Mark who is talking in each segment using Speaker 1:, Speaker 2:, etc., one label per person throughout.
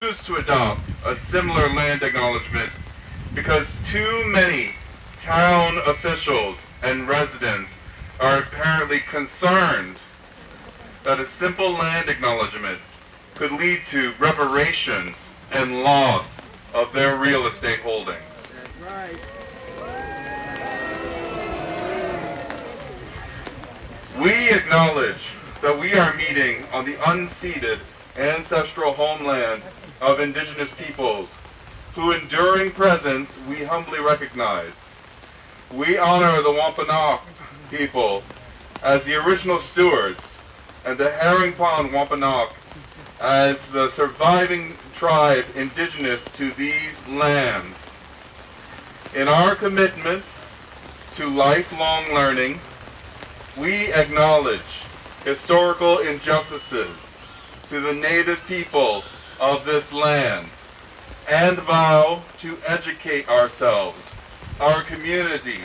Speaker 1: refuse to adopt a similar land acknowledgement because too many town officials and residents are apparently concerned that a simple land acknowledgement could lead to reparations and loss of their real estate holdings.
Speaker 2: That's right.
Speaker 1: We acknowledge that we are meeting on the unceded ancestral homeland of indigenous peoples, whose enduring presence we humbly recognize. We honor the Wampanoag people as the original stewards and the Herring Pond Wampanoag as the surviving tribe indigenous to these lands. In our commitment to lifelong learning, we acknowledge historical injustices to the native people of this land and vow to educate ourselves, our community,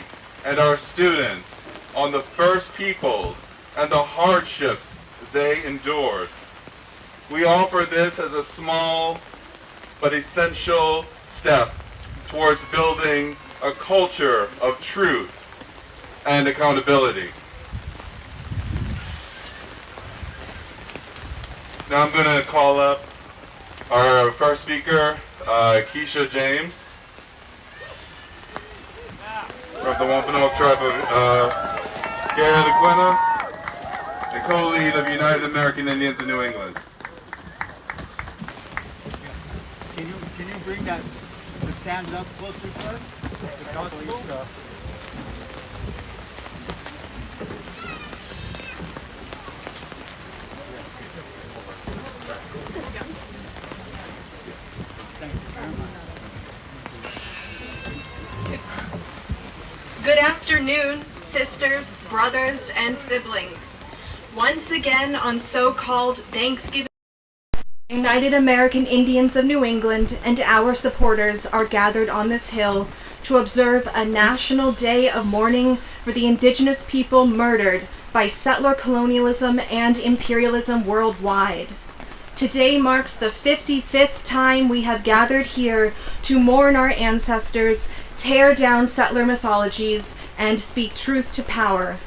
Speaker 1: and our students on the first peoples and the hardships they endured. We offer this as a small but essential step towards building a culture of truth and accountability. Now I'm going to call up our first speaker, Keisha James, from the Wampanoag tribe of Garrett-Aquina, the co-lead of United American Indians in New England.
Speaker 2: Can you bring the stands up closer to us? The gospel?
Speaker 3: Good afternoon, sisters, brothers, and siblings. Once again on so-called Thanksgiving, United American Indians of New England and our supporters are gathered on this hill to observe a national day of mourning for the indigenous people murdered by settler colonialism and imperialism worldwide. Today marks the 55th time we have gathered here to mourn our ancestors, tear down settler mythologies, and speak truth to power.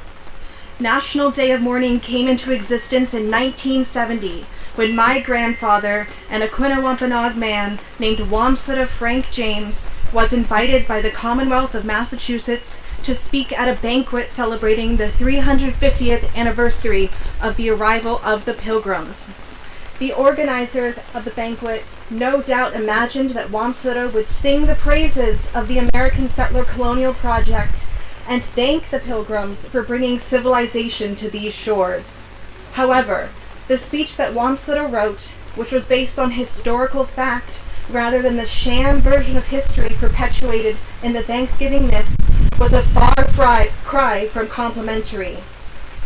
Speaker 3: National Day of Mourning came into existence in 1970 when my grandfather, an Aquina Wampanoag man named Wamsutta Frank James, was invited by the Commonwealth of Massachusetts to speak at a banquet celebrating the 350th anniversary of the arrival of the Pilgrims. The organizers of the banquet no doubt imagined that Wamsutta would sing the praises of the American settler colonial project and thank the Pilgrims for bringing civilization to these shores. However, the speech that Wamsutta wrote, which was based on historical fact rather than the sham version of history perpetuated in the Thanksgiving myth, was a far cry from complimentary.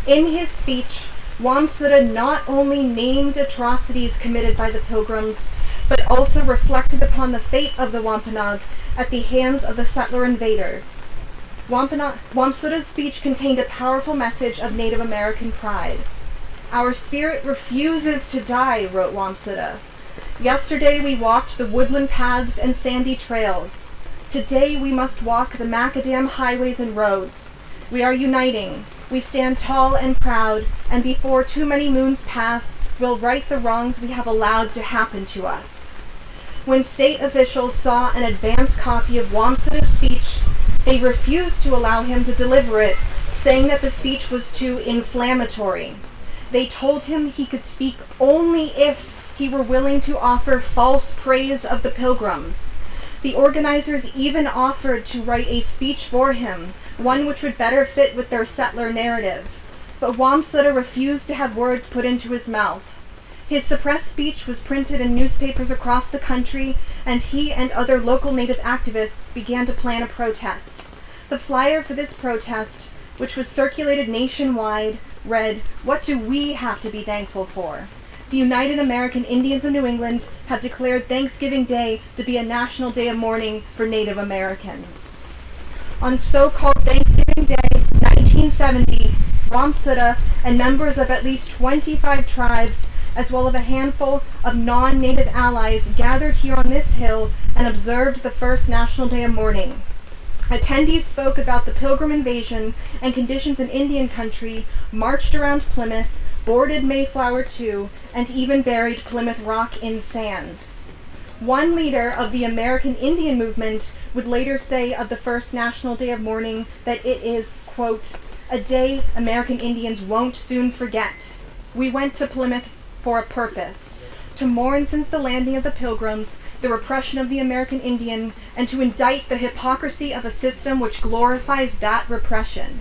Speaker 3: In his speech, Wamsutta not only named atrocities committed by the Pilgrims, but also reflected upon the fate of the Wampanoag at the hands of the settler invaders. Wamsutta's speech contained a powerful message of Native American pride. "Our spirit refuses to die," wrote Wamsutta. "Yesterday we walked the woodland paths and sandy trails. Today we must walk the macadam highways and roads. We are uniting. We stand tall and proud, and before too many moons pass, we'll right the wrongs we have allowed to happen to us." When state officials saw an advance copy of Wamsutta's speech, they refused to allow him to deliver it, saying that the speech was too inflammatory. They told him he could speak only if he were willing to offer false praise of the Pilgrims. The organizers even offered to write a speech for him, one which would better fit with their settler narrative. But Wamsutta refused to have words put into his mouth. His suppressed speech was printed in newspapers across the country, and he and other local Native activists began to plan a protest. The flyer for this protest, which was circulated nationwide, read, "What do we have to be thankful for? The United American Indians of New England have declared Thanksgiving Day to be a national day of mourning for Native Americans." On so-called Thanksgiving Day, 1970, Wamsuta, and members of at least 25 tribes, as well as a handful of non-native allies, gathered here on this hill and observed the first National Day of Mourning. Attendees spoke about the Pilgrim invasion and conditions in Indian country, marched around Plymouth, boarded Mayflower II, and even buried Plymouth Rock in sand. One leader of the American Indian movement would later say of the first National Day of Mourning that it is, quote, a day American Indians won't soon forget. We went to Plymouth for a purpose, to mourn since the landing of the Pilgrims, the repression of the American Indian, and to indict the hypocrisy of a system which glorifies that repression.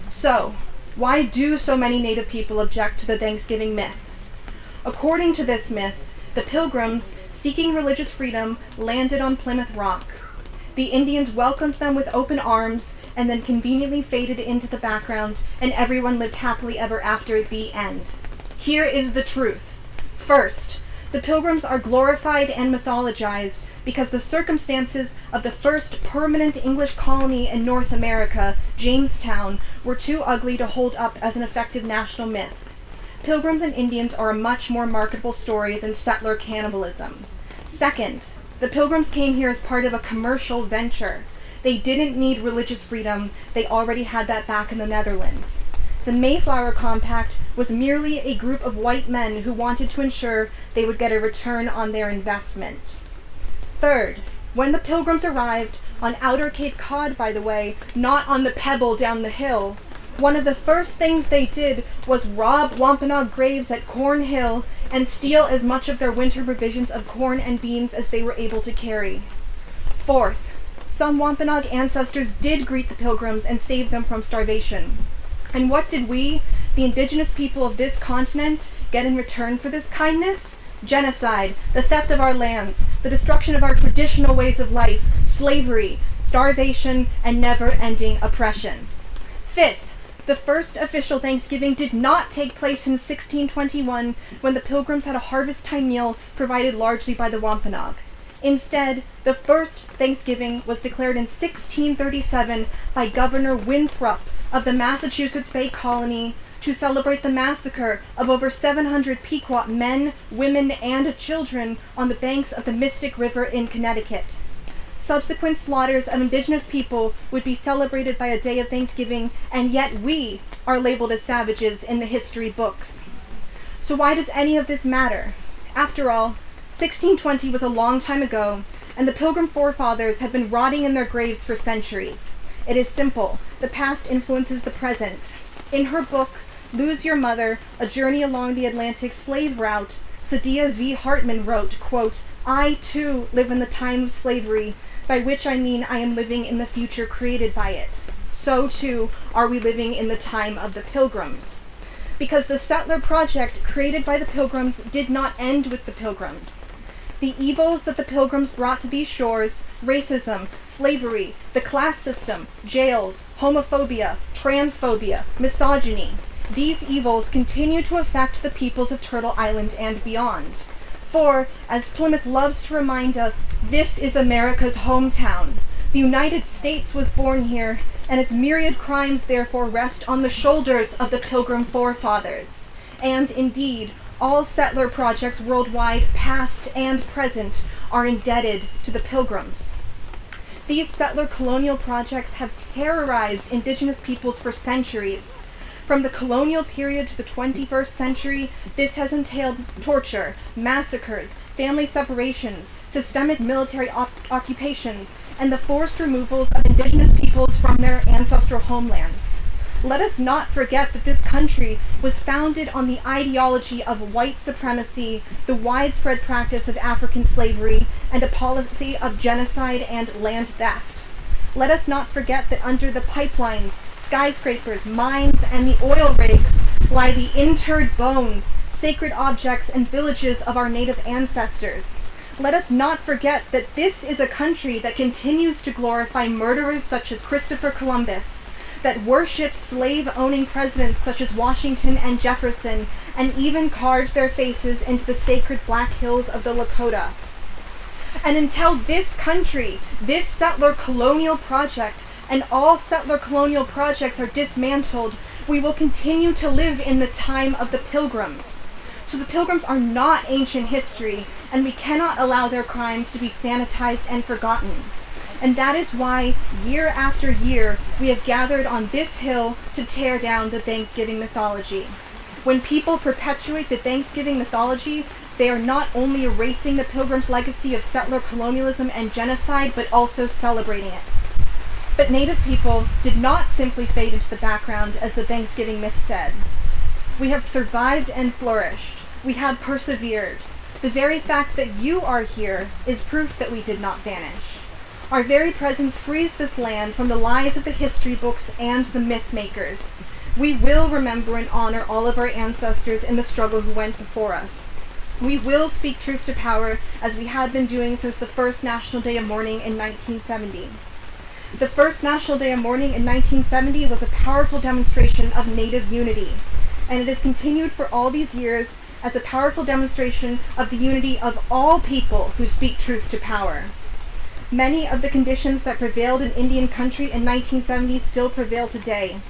Speaker 3: So, why do so many Native people object to the Thanksgiving myth? According to this myth, the Pilgrims, seeking religious freedom, landed on Plymouth Rock. The Indians welcomed them with open arms and then conveniently faded into the background, and everyone lived happily ever after. The end. Here is the truth. First, the Pilgrims are glorified and mythologized because the circumstances of the first permanent English colony in North America, Jamestown, were too ugly to hold up as an effective national myth. Pilgrims and Indians are a much more marketable story than settler cannibalism. Second, the Pilgrims came here as part of a commercial venture. They didn't need religious freedom, they already had that back in the Netherlands. The Mayflower Compact was merely a group of white men who wanted to ensure they would get a return on their investment. Third, when the Pilgrims arrived, on outer Cape Cod by the way, not on the pebble down the hill, one of the first things they did was rob Wampanoag graves at Corn Hill and steal as much of their winter provisions of corn and beans as they were able to carry. Fourth, some Wampanoag ancestors did greet the Pilgrims and save them from starvation. And what did we, the indigenous people of this continent, get in return for this kindness? Genocide, the theft of our lands, the destruction of our traditional ways of life, slavery, starvation, and never-ending oppression. Fifth, the first official Thanksgiving did not take place in 1621 when the Pilgrims had a harvest time meal provided largely by the Wampanoag. Instead, the first Thanksgiving was declared in 1637 by Governor Winthrop of the Massachusetts Bay Colony to celebrate the massacre of over 700 Pequot men, women, and children on the banks of the Mystic River in Connecticut. Subsequent slaughters of indigenous people would be celebrated by a day of Thanksgiving, and yet we are labeled as savages in the history books. So why does any of this matter? After all, 1620 was a long time ago, and the Pilgrim forefathers have been rotting in their graves for centuries. It is simple. The past influences the present. In her book, Lose Your Mother, A Journey Along the Atlantic Slave Route, Sadia V. Hartman wrote, quote, I, too, live in the time of slavery, by which I mean I am living in the future created by it. So, too, are we living in the time of the Pilgrims. Because the settler project created by the Pilgrims did not end with the Pilgrims. The evils that the Pilgrims brought to these shores, racism, slavery, the class system, jails, homophobia, transphobia, misogyny, these evils continue to affect the peoples of Turtle Island and beyond. For, as Plymouth loves to remind us, this is America's hometown. The United States was born here, and its myriad crimes therefore rest on the shoulders of the Pilgrim forefathers. And indeed, all settler projects worldwide, past and present, are indebted to the Pilgrims. These settler colonial projects have terrorized indigenous peoples for centuries. From the colonial period to the 21st century, this has entailed torture, massacres, family separations, systemic military occupations, and the forced removals of indigenous peoples from their ancestral homelands. Let us not forget that this country was founded on the ideology of white supremacy, the widespread practice of African slavery, and a policy of genocide and land theft. Let us not forget that under the pipelines, skyscrapers, mines, and the oil rigs lie the interred bones, sacred objects, and villages of our native ancestors. Let us not forget that this is a country that continues to glorify murderers such as Christopher Columbus, that worships slave-owning presidents such as Washington and Jefferson, and even carves their faces into the sacred Black Hills of the Lakota. And until this country, this settler colonial project, and all settler colonial projects are dismantled, We will continue to live in the time of the Pilgrims. So the Pilgrims are not ancient history, and we cannot allow their crimes to be sanitized and forgotten. And that is why, year after year, we have gathered on this hill to tear down the Thanksgiving mythology. When people perpetuate the Thanksgiving mythology, they are not only erasing the Pilgrims' legacy of settler colonialism and genocide, but also celebrating it. But Native people did not simply fade into the background, as the Thanksgiving myth said. We have survived and flourished. We have persevered. The very fact that you are here is proof that we did not vanish. Our very presence frees this land from the lies of the history books and the myth makers. We will remember and honor all of our ancestors in the struggle who went before us. We will speak truth to power, as we had been doing since the first National Day of Mourning in 1970. The first National Day of Mourning in 1970 was a powerful demonstration of Native unity, and it has continued for all these years as a powerful demonstration of the unity of all people who speak truth to power. Many of the conditions that prevailed in Indian country in 1970 still prevail today.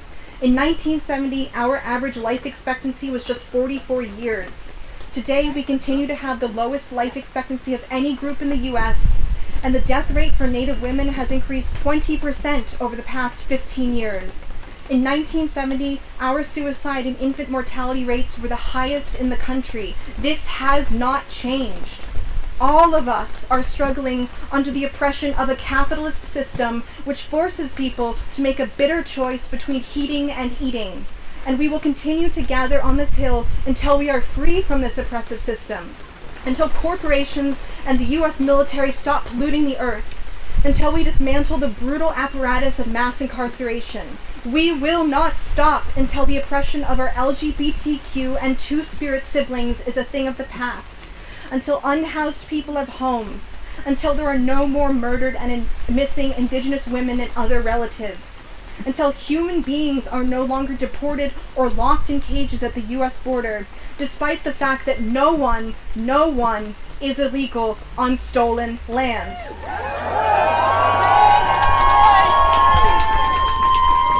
Speaker 3: In 1970, our average life expectancy was just 44 years. Today, we continue to have the lowest life expectancy of any group in the U.S., and the death rate for Native women has increased 20% over the past 15 years. In 1970, our suicide and infant mortality rates were the highest in the country. This has not changed. All of us are struggling under the oppression of a capitalist system which forces people to make a bitter choice between heating and eating. And we will continue to gather on this hill until we are free from this oppressive system, until corporations and the U.S. military stop polluting the earth, until we dismantle the brutal apparatus of mass incarceration. We will not stop until the oppression of our LGBTQ and two-spirit siblings is a thing of the past, until unhoused people have homes, until there are no more murdered and missing Indigenous women and other relatives, until human beings are no longer deported or locked in cages at the U.S. border, despite the fact that no one is illegal on stolen land.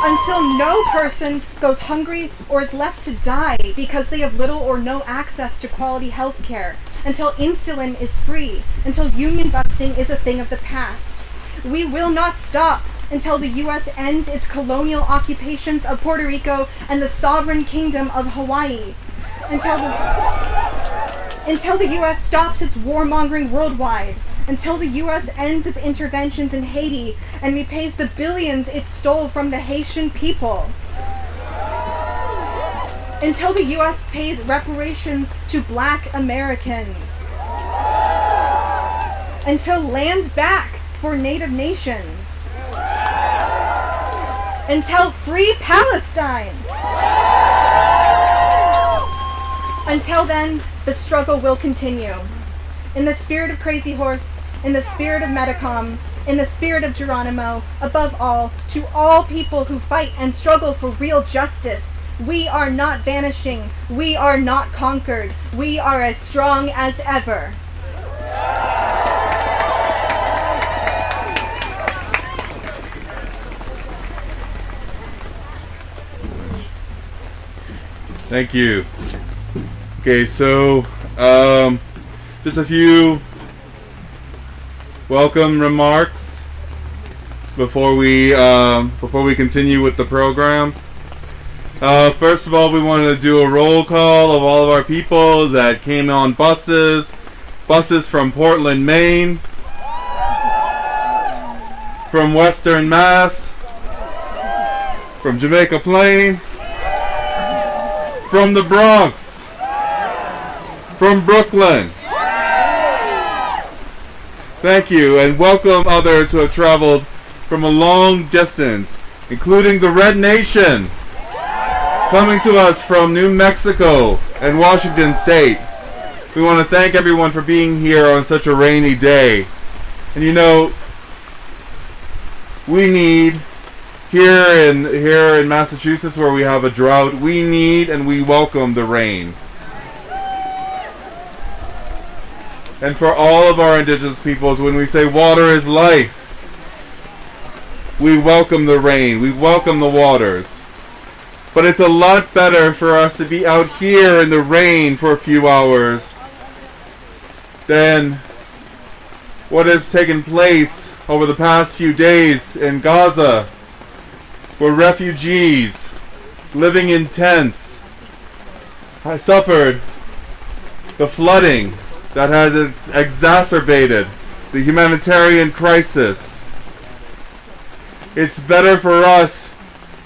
Speaker 3: Until no person goes hungry or is left to die because they have little or no access to quality health care, until insulin is free, until union busting is a thing of the past. We will not stop until the U.S. ends its colonial occupations of Puerto Rico and the sovereign kingdom of Hawaii. Until the U.S. stops its warmongering worldwide. Until the U.S. ends its interventions in Haiti and repays the billions it stole from the Haitian people. Until the U.S. pays reparations to Black Americans. Until land back for Native nations. Until free Palestine. Until then, the struggle will continue. In the spirit of Crazy Horse, in the spirit of Metacom, in the spirit of Geronimo, above all, to all people who fight and struggle for real justice, we are not vanishing, we are not conquered, we are as strong as ever.
Speaker 1: Thank you. Okay, so just a few welcome remarks before we continue with the program. First of all, we wanted to do a roll call of all of our people that came on buses from Portland, Maine, from Western Mass, from Jamaica Plain, from the Bronx, from Brooklyn. Thank you, and welcome others who have traveled from a long distance, including the Red Nation, coming to us from New Mexico and Washington State. We want to thank everyone for being here on such a rainy day. And you know, we need, here in Massachusetts where we have a drought, we need and we welcome the rain. And for all of our indigenous peoples, when we say water is life, we welcome the rain, we welcome the waters. But it's a lot better for us to be out here in the rain for a few hours than what has taken place over the past few days in Gaza, where refugees living in tents have suffered the flooding that has exacerbated the humanitarian crisis. It's better for us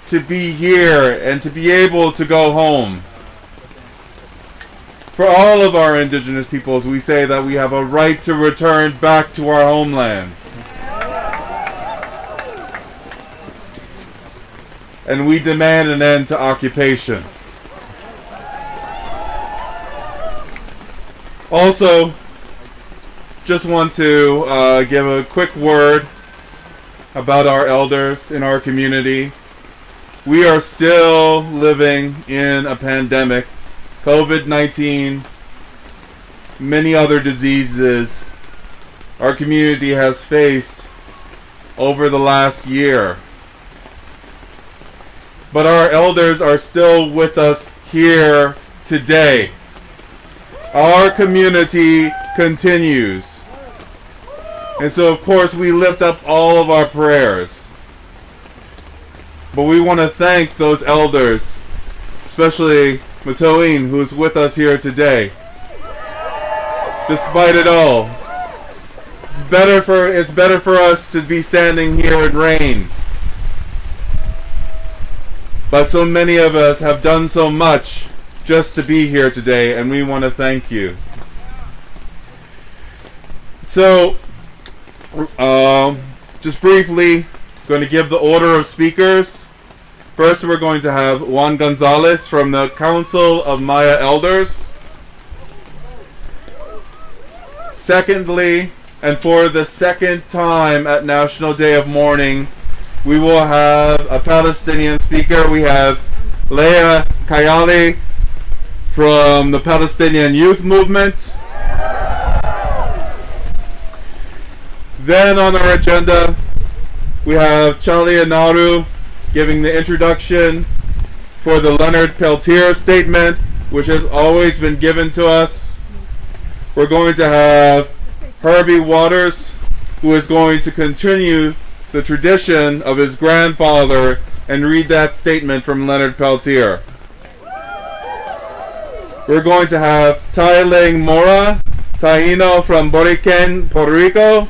Speaker 1: to be here and to be able to go home. For all of our indigenous peoples, we say that we have a right to return back to our homelands. And we demand an end to occupation. Also, just want to give a quick word about our elders in our community. We are still living in a pandemic. COVID-19, many other diseases our community has faced over the last year. But our elders are still with us here today. Our community continues. And so of course we lift up all of our prayers. But we want to thank those elders, especially Matoin, who's with us here today. Despite it all, it's better for us to be standing here in rain. But so many of us have done so much just to be here today, and we want to thank you. So, just briefly, going to give the order of speakers. First, we're going to have Juan Gonzalez from the Council of Maya Elders. Secondly, and for the second time at National Day of Mourning, we will have a Palestinian speaker. We have Leah Kayali from the Palestinian Youth Movement. Then on our agenda, we have Chalia Naru giving the introduction for the Leonard Peltier statement, which has always been given to us. We're going to have Herbie Waters, who is going to continue the tradition of his grandfather and read that statement from Leonard Peltier. We're going to have Tailing Mora, Taino from Boriken, Puerto Rico.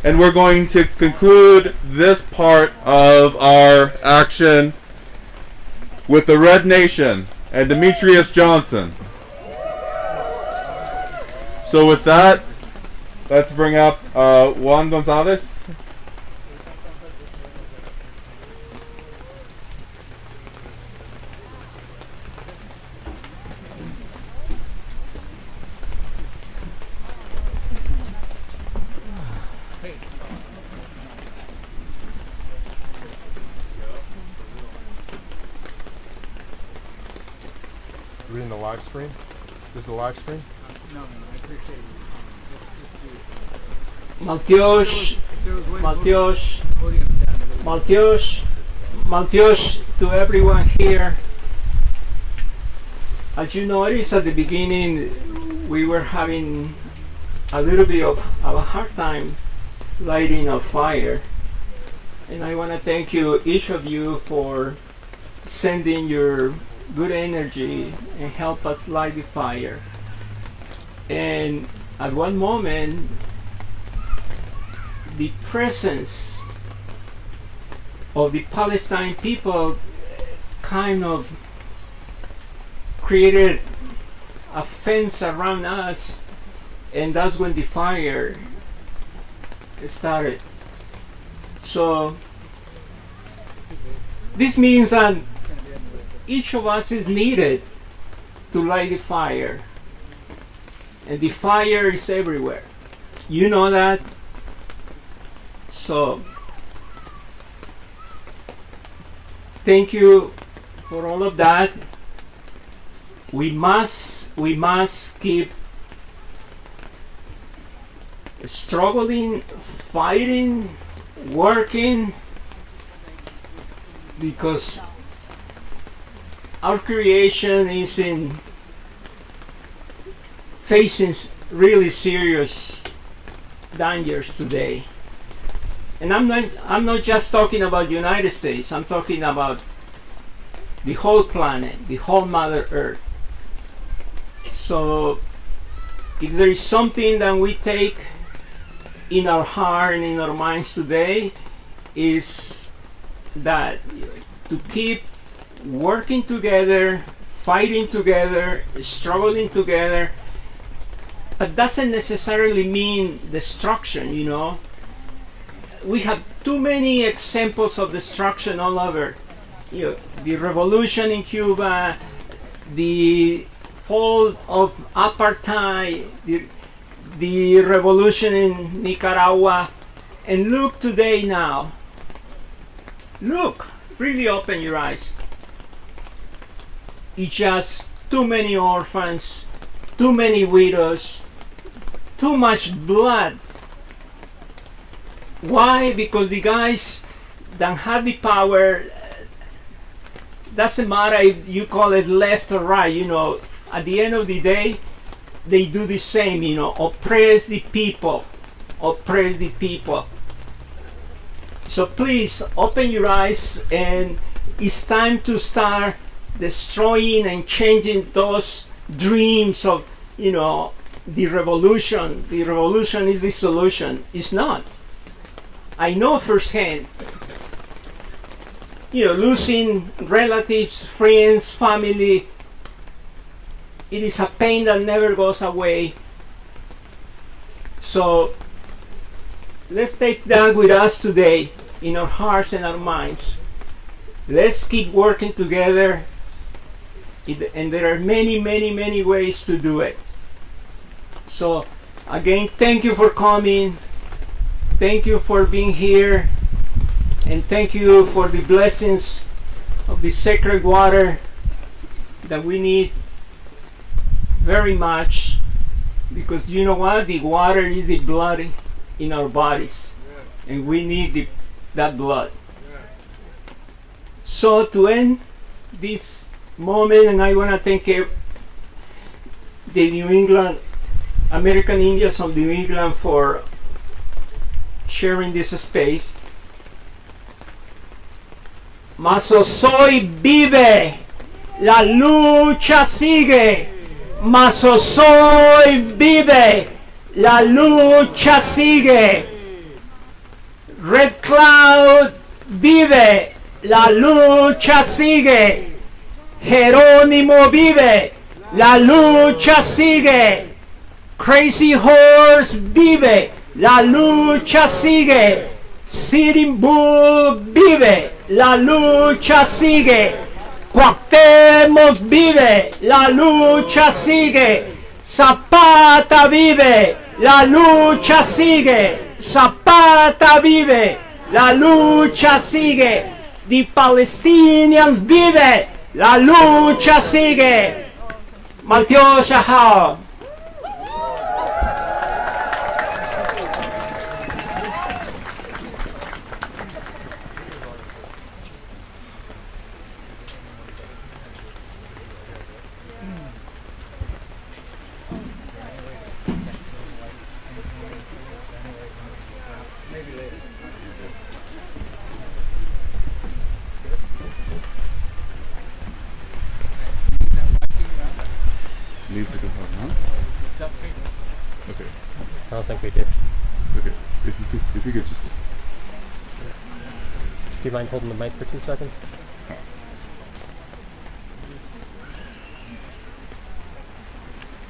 Speaker 1: And we're going to conclude this part of our action with the Red Nation and Demetrius Johnson. So with that, let's bring up Juan Gonzalez.
Speaker 4: Reading the live stream? This is the live stream?
Speaker 2: No, I appreciate it.
Speaker 5: Maltios, to everyone here. As you noticed at the beginning, we were having a little bit of a hard time lighting a fire. And I want to thank you, each of you, for sending your good energy and help us light the fire. And at one moment, the presence of the Palestine people kind of created a fence around us, and that's when the fire started. So this means that each of us is needed to light the fire, and the fire is everywhere. You know that. So thank you for all of that. We must keep struggling, fighting, working, because our creation is facing really serious dangers today. And I'm not just talking about the United States, I'm talking about the whole planet, the whole Mother Earth. So if there is something that we take in our heart and in our minds today, is that to keep working together, fighting together, struggling together, but doesn't necessarily mean destruction, you know. We have too many examples of destruction all over. You know, the revolution in Cuba, the fall of apartheid, the revolution in Nicaragua, and look today now. Look, really open your eyes. It's just too many orphans, too many widows, too much blood. Why? Because the guys that have the power, doesn't matter if you call it left or right, you know, at the end of the day, they do the same, you know, oppress the people, oppress the people. So please open your eyes, and it's time to start destroying and changing those dreams of, you know, the revolution. The revolution is the solution. It's not. I know firsthand, you know, losing relatives, friends, family, it is a pain that never goes away. So let's take that with us today in our hearts and our minds. Let's keep working together, and there are many, many, many ways to do it. So again, thank you for coming. Thank you for being here, and thank you for the blessings of the sacred water that we need very much, because you know what? The water is the blood in our bodies, and we need that blood. So to end this moment, and I want to thank the New England, American Indians of New England for sharing this space. Masosoy vive, la lucha sigue. Masosoy vive, la lucha sigue. Red Cloud vive, la lucha sigue. Jerónimo vive, la lucha sigue. Crazy Horse vive, la lucha sigue. Sitting Bull vive, la lucha sigue. Cuauhtémoc vive, la lucha sigue. Zapata vive, la lucha sigue. Zapata vive, la lucha sigue. The Palestinians vive, la lucha sigue. Malteo Shahao.
Speaker 1: Needs to go home, huh? Okay.
Speaker 6: I don't think we did.
Speaker 1: Okay. If you could just.
Speaker 6: Do you mind holding the mic for 2 seconds?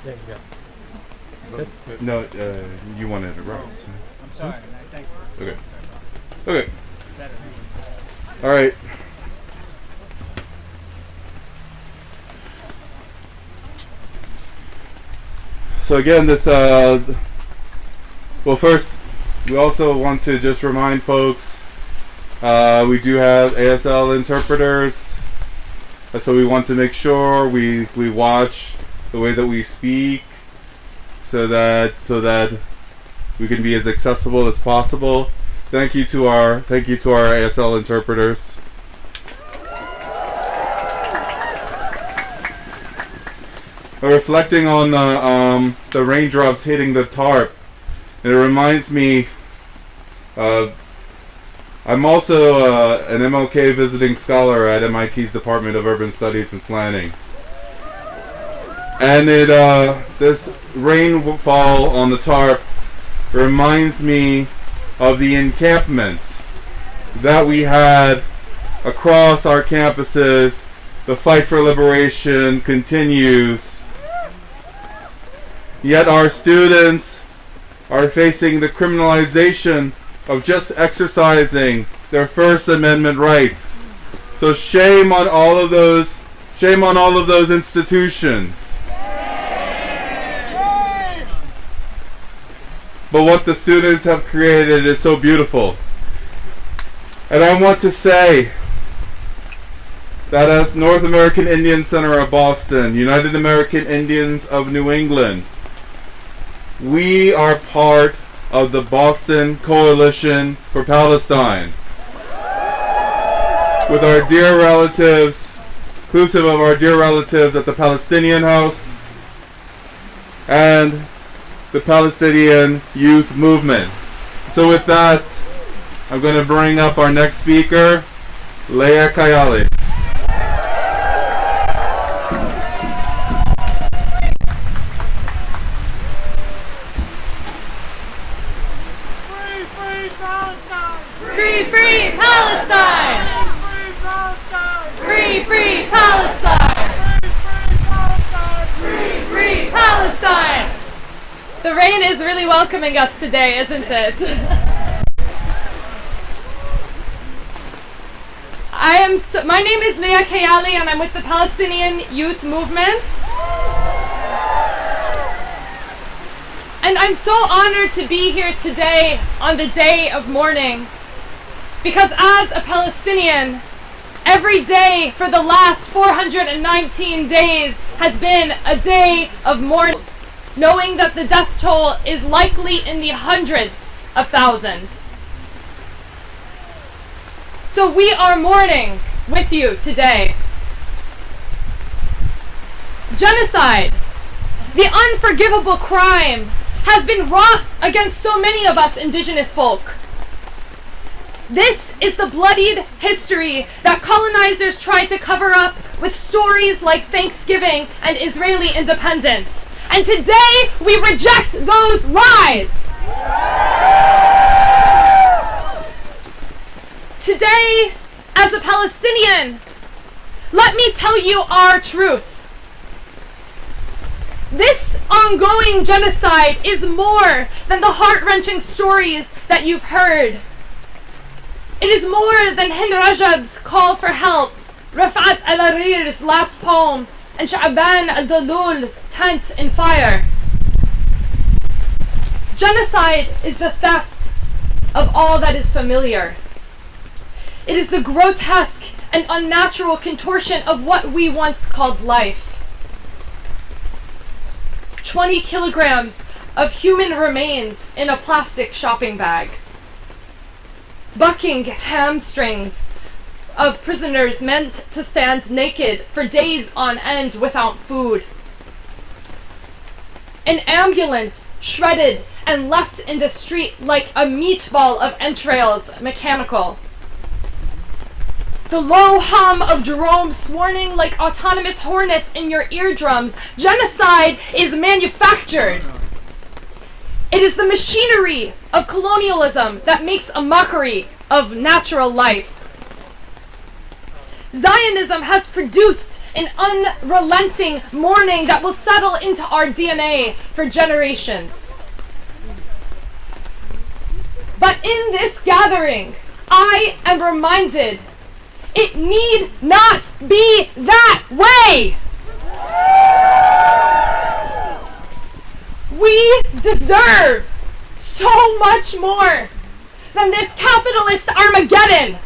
Speaker 6: There you go. Good?
Speaker 1: No, you wanted it right. So.
Speaker 2: I'm sorry, thank you.
Speaker 1: Okay. Okay. All right. So again, this, well, first, we also want to just remind folks, we do have ASL interpreters, so we want to make sure we watch the way that we speak, so that we can be as accessible as possible. Thank you to our ASL interpreters. reflecting on the raindrops hitting the tarp. And it reminds me, I'm also an MLK visiting scholar at MIT's Department of Urban Studies and Planning. And this rainfall on the tarp reminds me of the encampment that we had across our campuses. The fight for liberation continues. Yet our students are facing the criminalization of just exercising their First Amendment rights. So shame on all of those institutions. But what the students have created is so beautiful. And I want to say that as North American Indian Center of Boston, United American Indians of New England, we are part of the Boston Coalition for Palestine. With our dear relatives, inclusive of our dear relatives at the Palestinian House and the Palestinian Youth Movement. So with that, I'm going to bring up our next speaker, Leah Kayali.
Speaker 7: Free, free Palestine! Free, free Palestine! Free, free Palestine! The rain is really welcoming us today, isn't it? My name is Leah Kayali and I'm with the Palestinian Youth Movement. And I'm so honored to be here today on the day of mourning. Because as a Palestinian, every day for the last 419 days has been a day of mourning, knowing that the death toll is likely in the hundreds of thousands. So we are mourning with you today. Genocide, the unforgivable crime, has been wrought against so many of us indigenous folk. This is the bloodied history that colonizers tried to cover up with stories like Thanksgiving and Israeli independence. And today we reject those lies. Today, as a Palestinian, let me tell you our truth. This ongoing genocide is more than the heart-wrenching stories that you've heard. It is more than Hind Rajab's call for help, Rafat al-Harir's last poem, and Sha'ban al-Dalul's tent in fire. Genocide is the theft of all that is familiar. It is the grotesque and unnatural contortion of what we once called life. 20 kilograms of human remains in a plastic shopping bag. Bucking hamstrings of prisoners meant to stand naked for days on end without food. An ambulance shredded and left in the street like a meatball of entrails, mechanical. The low hum of drones swarming like autonomous hornets in your eardrums. Genocide is manufactured. It is the machinery of colonialism that makes a mockery of natural life. Zionism has produced an unrelenting mourning that will settle into our DNA for generations. But in this gathering, I am reminded it need not be that way. We deserve so much more than this capitalist Armageddon.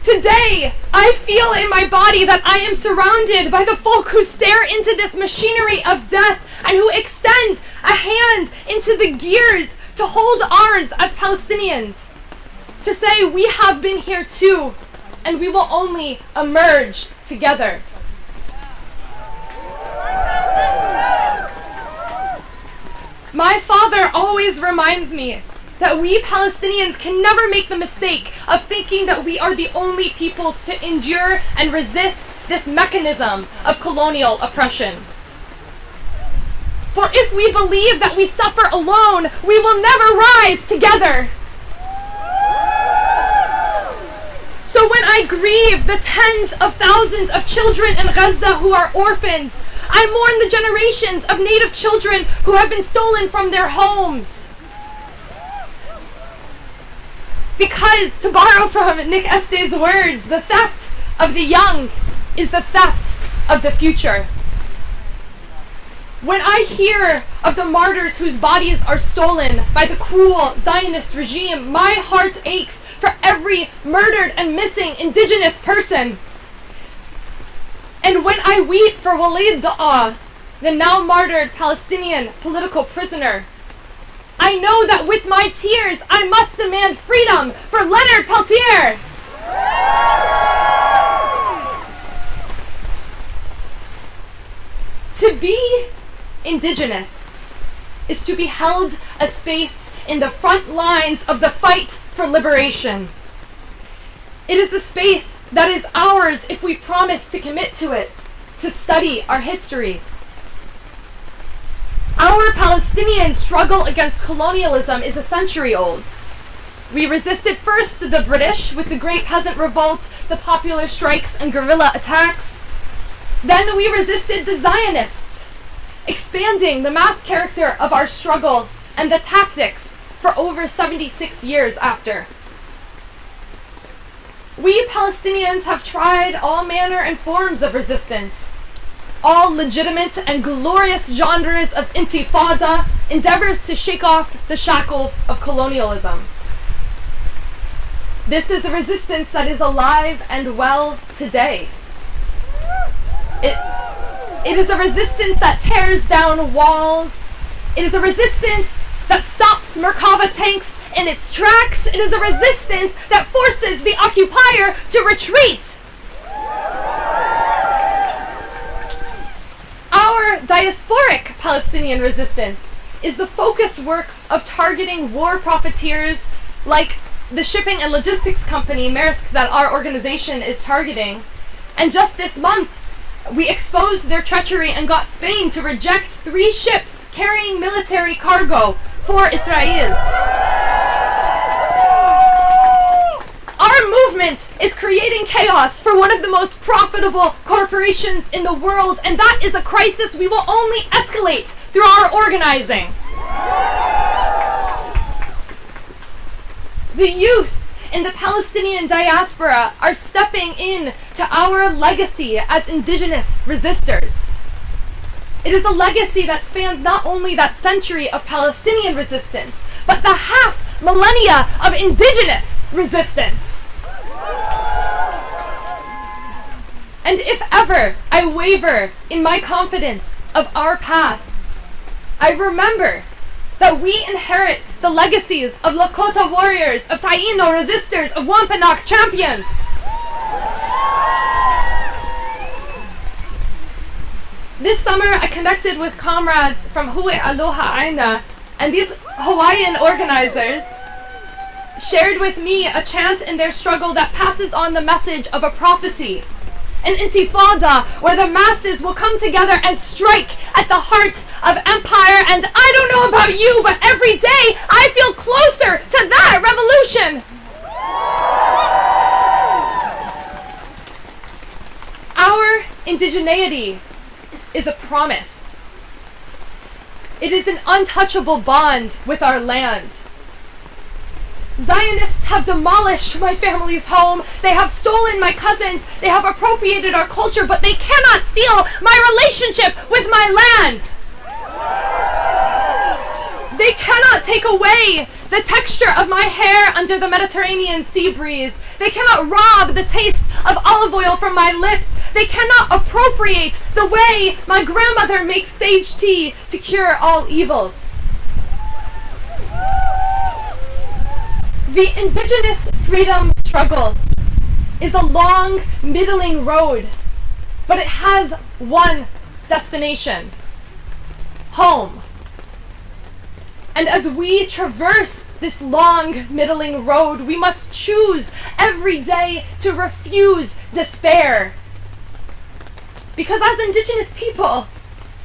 Speaker 7: Today, I feel in my body that I am surrounded by the folk who stare into this machinery of death and who extend a hand into the gears to hold ours as Palestinians. To say we have been here too, and we will only emerge together. My father always reminds me that we Palestinians can never make the mistake of thinking that we are the only peoples to endure and resist this mechanism of colonial oppression. For if we believe that we suffer alone, we will never rise together. So when I grieve the tens of thousands of children in Gaza who are orphans, I mourn the generations of native children who have been stolen from their homes. Because, to borrow from Nick Este's words, the theft of the young is the theft of the future. When I hear of the martyrs whose bodies are stolen by the cruel Zionist regime, my heart aches for every murdered and missing indigenous person. And when I weep for Walid Da'a, the now martyred Palestinian political prisoner, I know that with my tears I must demand freedom for Leonard Peltier. To be indigenous is to be held a space in the front lines of the fight for liberation. It is the space that is ours if we promise to commit to it, to study our history. Our Palestinian struggle against colonialism is a century old. We resisted first the British with the Great Peasant Revolt, the popular strikes and guerrilla attacks. Then we resisted the Zionists, expanding the mass character of our struggle and the tactics for over 76 years after. We Palestinians have tried all manner and forms of resistance, all legitimate and glorious genres of intifada, endeavors to shake off the shackles of colonialism. This is a resistance that is alive and well today. It is a resistance that tears down walls. It is a resistance that stops Merkava tanks in its tracks. It is a resistance that forces the occupier to retreat. Our diasporic Palestinian resistance is the focused work of targeting war profiteers like the shipping and logistics company Maersk that our organization is targeting. And just this month, we exposed their treachery and got Spain to reject 3 ships carrying military cargo for Israel. Our movement is creating chaos for one of the most profitable corporations in the world, and that is a crisis we will only escalate through our organizing. The youth in the Palestinian diaspora are stepping in to our legacy as indigenous resistors. It is a legacy that spans not only that century of Palestinian resistance, but the half millennia of indigenous resistance. And if ever I waver in my confidence of our path, I remember that we inherit the legacies of Lakota warriors, of Taino resistors, of Wampanoag champions. This summer, I connected with comrades from Hue Aloha Aina, and these Hawaiian organizers shared with me a chant in their struggle that passes on the message of a prophecy, an intifada where the masses will come together and strike at the heart of empire. And I don't know about you, but every day I feel closer to that revolution. Our indigeneity is a promise. It is an untouchable bond with our land. Zionists have demolished my family's home. They have stolen my cousins. They have appropriated our culture, but they cannot steal my relationship with my land. They cannot take away the texture of my hair under the Mediterranean sea breeze. They cannot rob the taste of olive oil from my lips. They cannot appropriate the way my grandmother makes sage tea to cure all evils. The indigenous freedom struggle is a long, middling road, but it has one destination: home. And as we traverse this long, middling road, we must choose every day to refuse despair. Because as Indigenous people,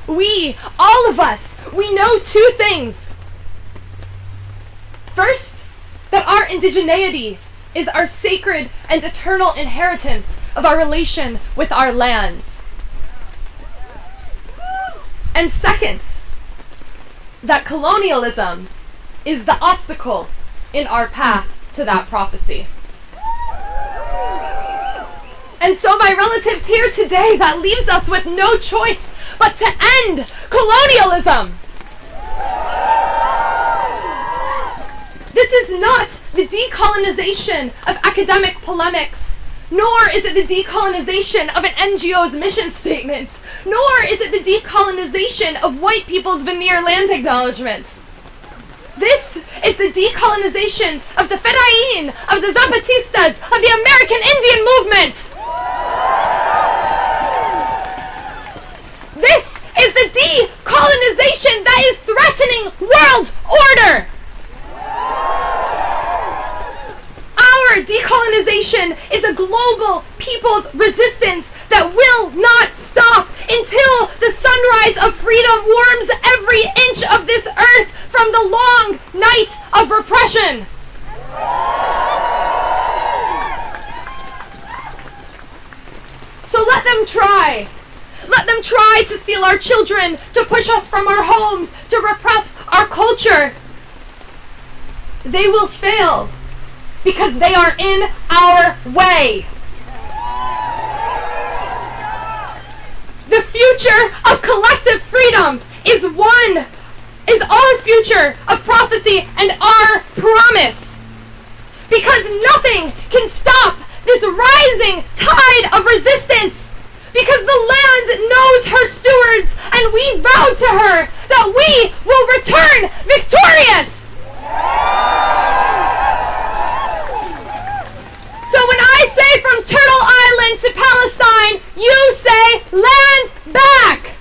Speaker 7: we, all of us, we know two things. First, that our indigeneity is our sacred and eternal inheritance of our relation with our lands. And second, that colonialism is the obstacle in our path to that prophecy. And so, my relatives here today, that leaves us with no choice but to end colonialism. This is not the decolonization of academic polemics, nor is it the decolonization of an NGO's mission statement, nor is it the decolonization of white people's veneer land acknowledgements. This is the decolonization of the Fedayeen, of the Zapatistas, of the American Indian movement. This is the decolonization that is threatening world order. Our decolonization is a global people's resistance that will not stop until the sunrise of freedom warms every inch of this earth from the long night of repression. So let them try. Let them try to steal our children, to push us from our homes, to repress our culture. They will fail because they are in our way. The future of collective freedom is our future of prophecy and our promise. Because nothing can stop this rising tide of resistance. Because the land knows her stewards, and we vow to her that we will return victorious. So when I say from Turtle Island to Palestine, you say land back.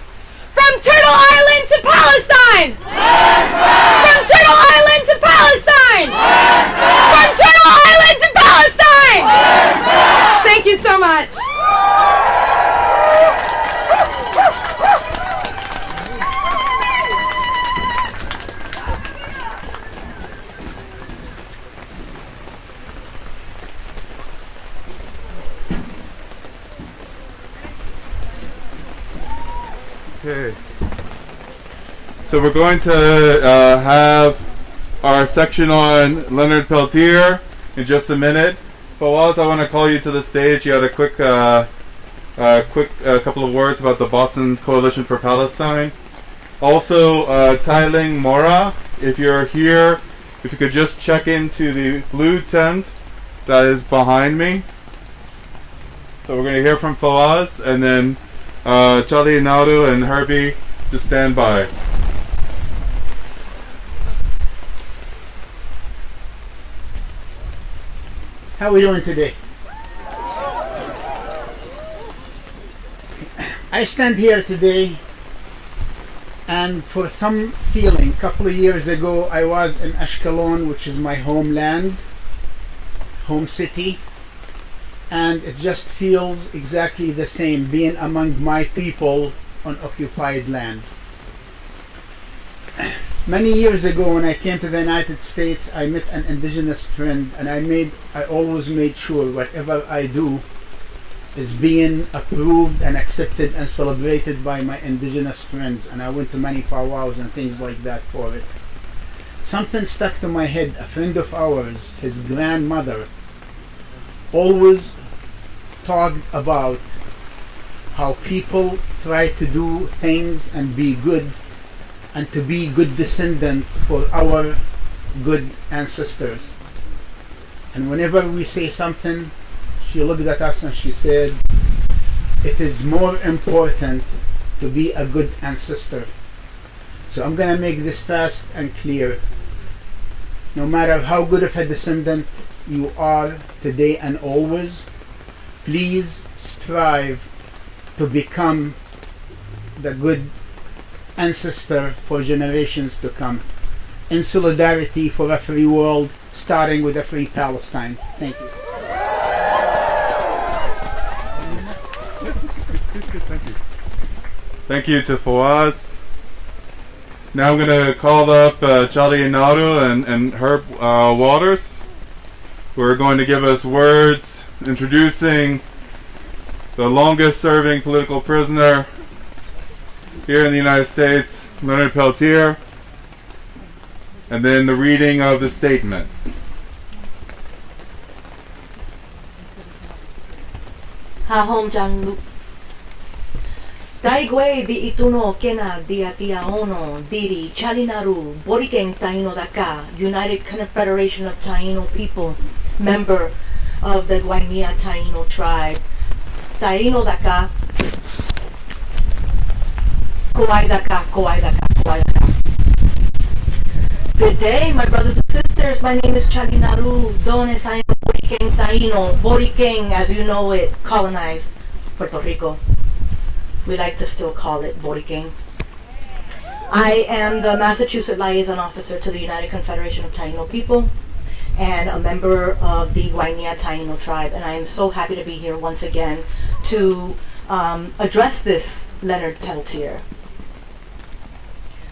Speaker 7: From Turtle Island to Palestine. Land back. From Turtle Island to Palestine. Land back. From Turtle Island to Palestine. Land back. Thank you so much.
Speaker 1: Okay. So we're going to have our section on Leonard Peltier in just a minute. But whilst I want to call you to the stage, you had a quick couple of words about the Boston Coalition for Palestine. Also, Tailing Mora, if you're here, if you could just check into the blue tent that is behind me. So we're going to hear from Fawaz, and then Charlie, Nauru, and Herbie, just stand by.
Speaker 2: How are we doing today? I stand here today, and for some feeling, a couple of years ago, I was in Ashkelon, which is my homeland, home city, and it just feels exactly the same, being among my people on occupied land. Many years ago, when I came to the United States, I met an indigenous friend, and I always made sure whatever I do is being approved and accepted and celebrated by my indigenous friends, and I went to many powwows and things like that for it. Something stuck to my head. A friend of ours, his grandmother, always talked about how people try to do things and be good, and to be good descendant for our good ancestors. And whenever we say something, she looked at us and she said, it is more important to be a good ancestor. So I'm going to make this fast and clear. No matter how good of a descendant you are today and always, please strive to become the good ancestor for generations to come. in solidarity for a free world, starting with a free Palestine. Thank you.
Speaker 1: Thank you to Fawaz. Now I'm going to call up Charlie Naru and Herb Waters, who are going to give us words introducing the longest serving political prisoner here in the United States, Leonard Peltier, and then the reading of the statement.
Speaker 8: Hahom Janlu. Daigwe di ituno kena dia ono diri Chalinaru Borikeng Taino Daka, United Confederation of Taino People, member of the Guainia Taino tribe. Taino Daka, Kowai Daka, Kowai Daka, Kowai Daka. Good day, my brothers and sisters. My name is Chalinaru Done Saino Borikeng Taino. Borikeng, as you know it, colonized Puerto Rico. We like to still call it Borikeng. I am the Massachusetts Liaison Officer to the United Confederation of Taino People and a member of the Guainia Taino tribe, and I am so happy to be here once again to address this Leonard Peltier.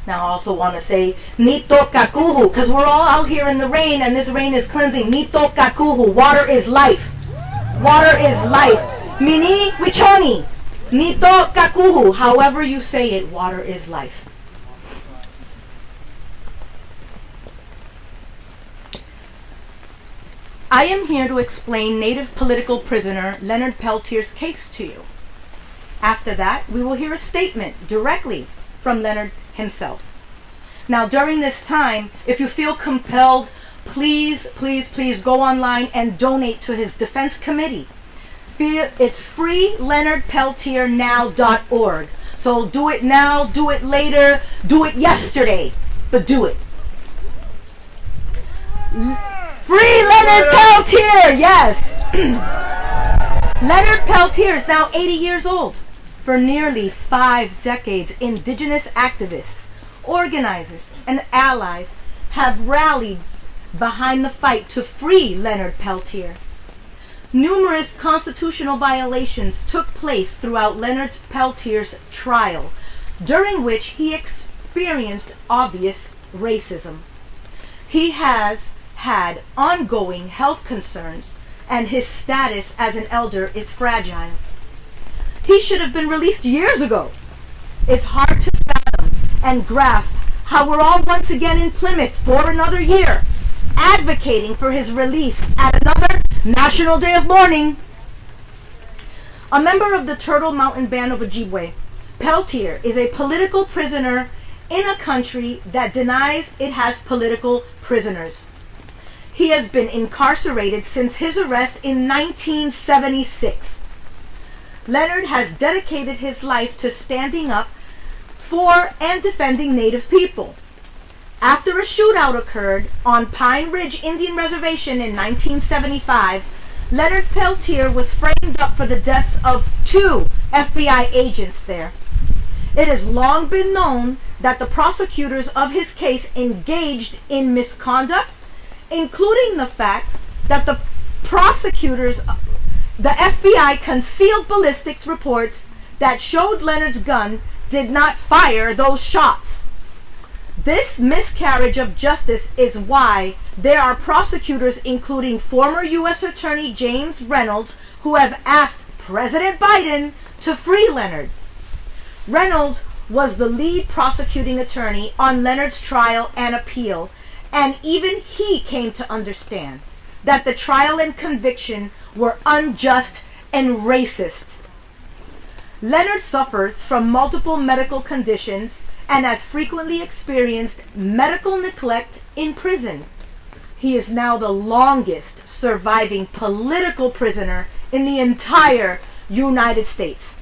Speaker 8: Now I also want to say Nito Kakuhu, because we're all out here in the rain and this rain is cleansing. Nito Kakuhu, water is life. Water is life. Mini Wichoni. Nito Kakuhu, however you say it, water is life. I am here to explain Native political prisoner Leonard Peltier's case to you. After that, we will hear a statement directly from Leonard himself. Now, during this time, if you feel compelled, please go online and donate to his defense committee. It's freeleonardpeltiernow.org. So do it now, do it later, do it yesterday, but do it. Free Leonard Peltier, yes! Leonard Peltier is now 80 years old. For nearly 5 decades, indigenous activists, organizers, and allies have rallied behind the fight to free Leonard Peltier. Numerous constitutional violations took place throughout Leonard Peltier's trial, during which he experienced obvious racism. He has had ongoing health concerns, and his status as an elder is fragile. He should have been released years ago. It's hard to fathom and grasp how we're all once again in Plymouth for another year, advocating for his release at another National Day of Mourning. A member of the Turtle Mountain Band of Ojibwe, Peltier is a political prisoner in a country that denies it has political prisoners. He has been incarcerated since his arrest in 1976. Leonard has dedicated his life to standing up for and defending Native people. After a shootout occurred on Pine Ridge Indian Reservation in 1975, Leonard Peltier was framed up for the deaths of 2 FBI agents there. It has long been known that the prosecutors of his case engaged in misconduct, including the fact that the FBI concealed ballistics reports that showed Leonard's gun did not fire those shots. This miscarriage of justice is why there are prosecutors, including former U.S. Attorney James Reynolds, who have asked President Biden to free Leonard. Reynolds was the lead prosecuting attorney on Leonard's trial and appeal, and even he came to understand that the trial and conviction were unjust and racist. Leonard suffers from multiple medical conditions and has frequently experienced medical neglect in prison. He is now the longest surviving political prisoner in the entire United States.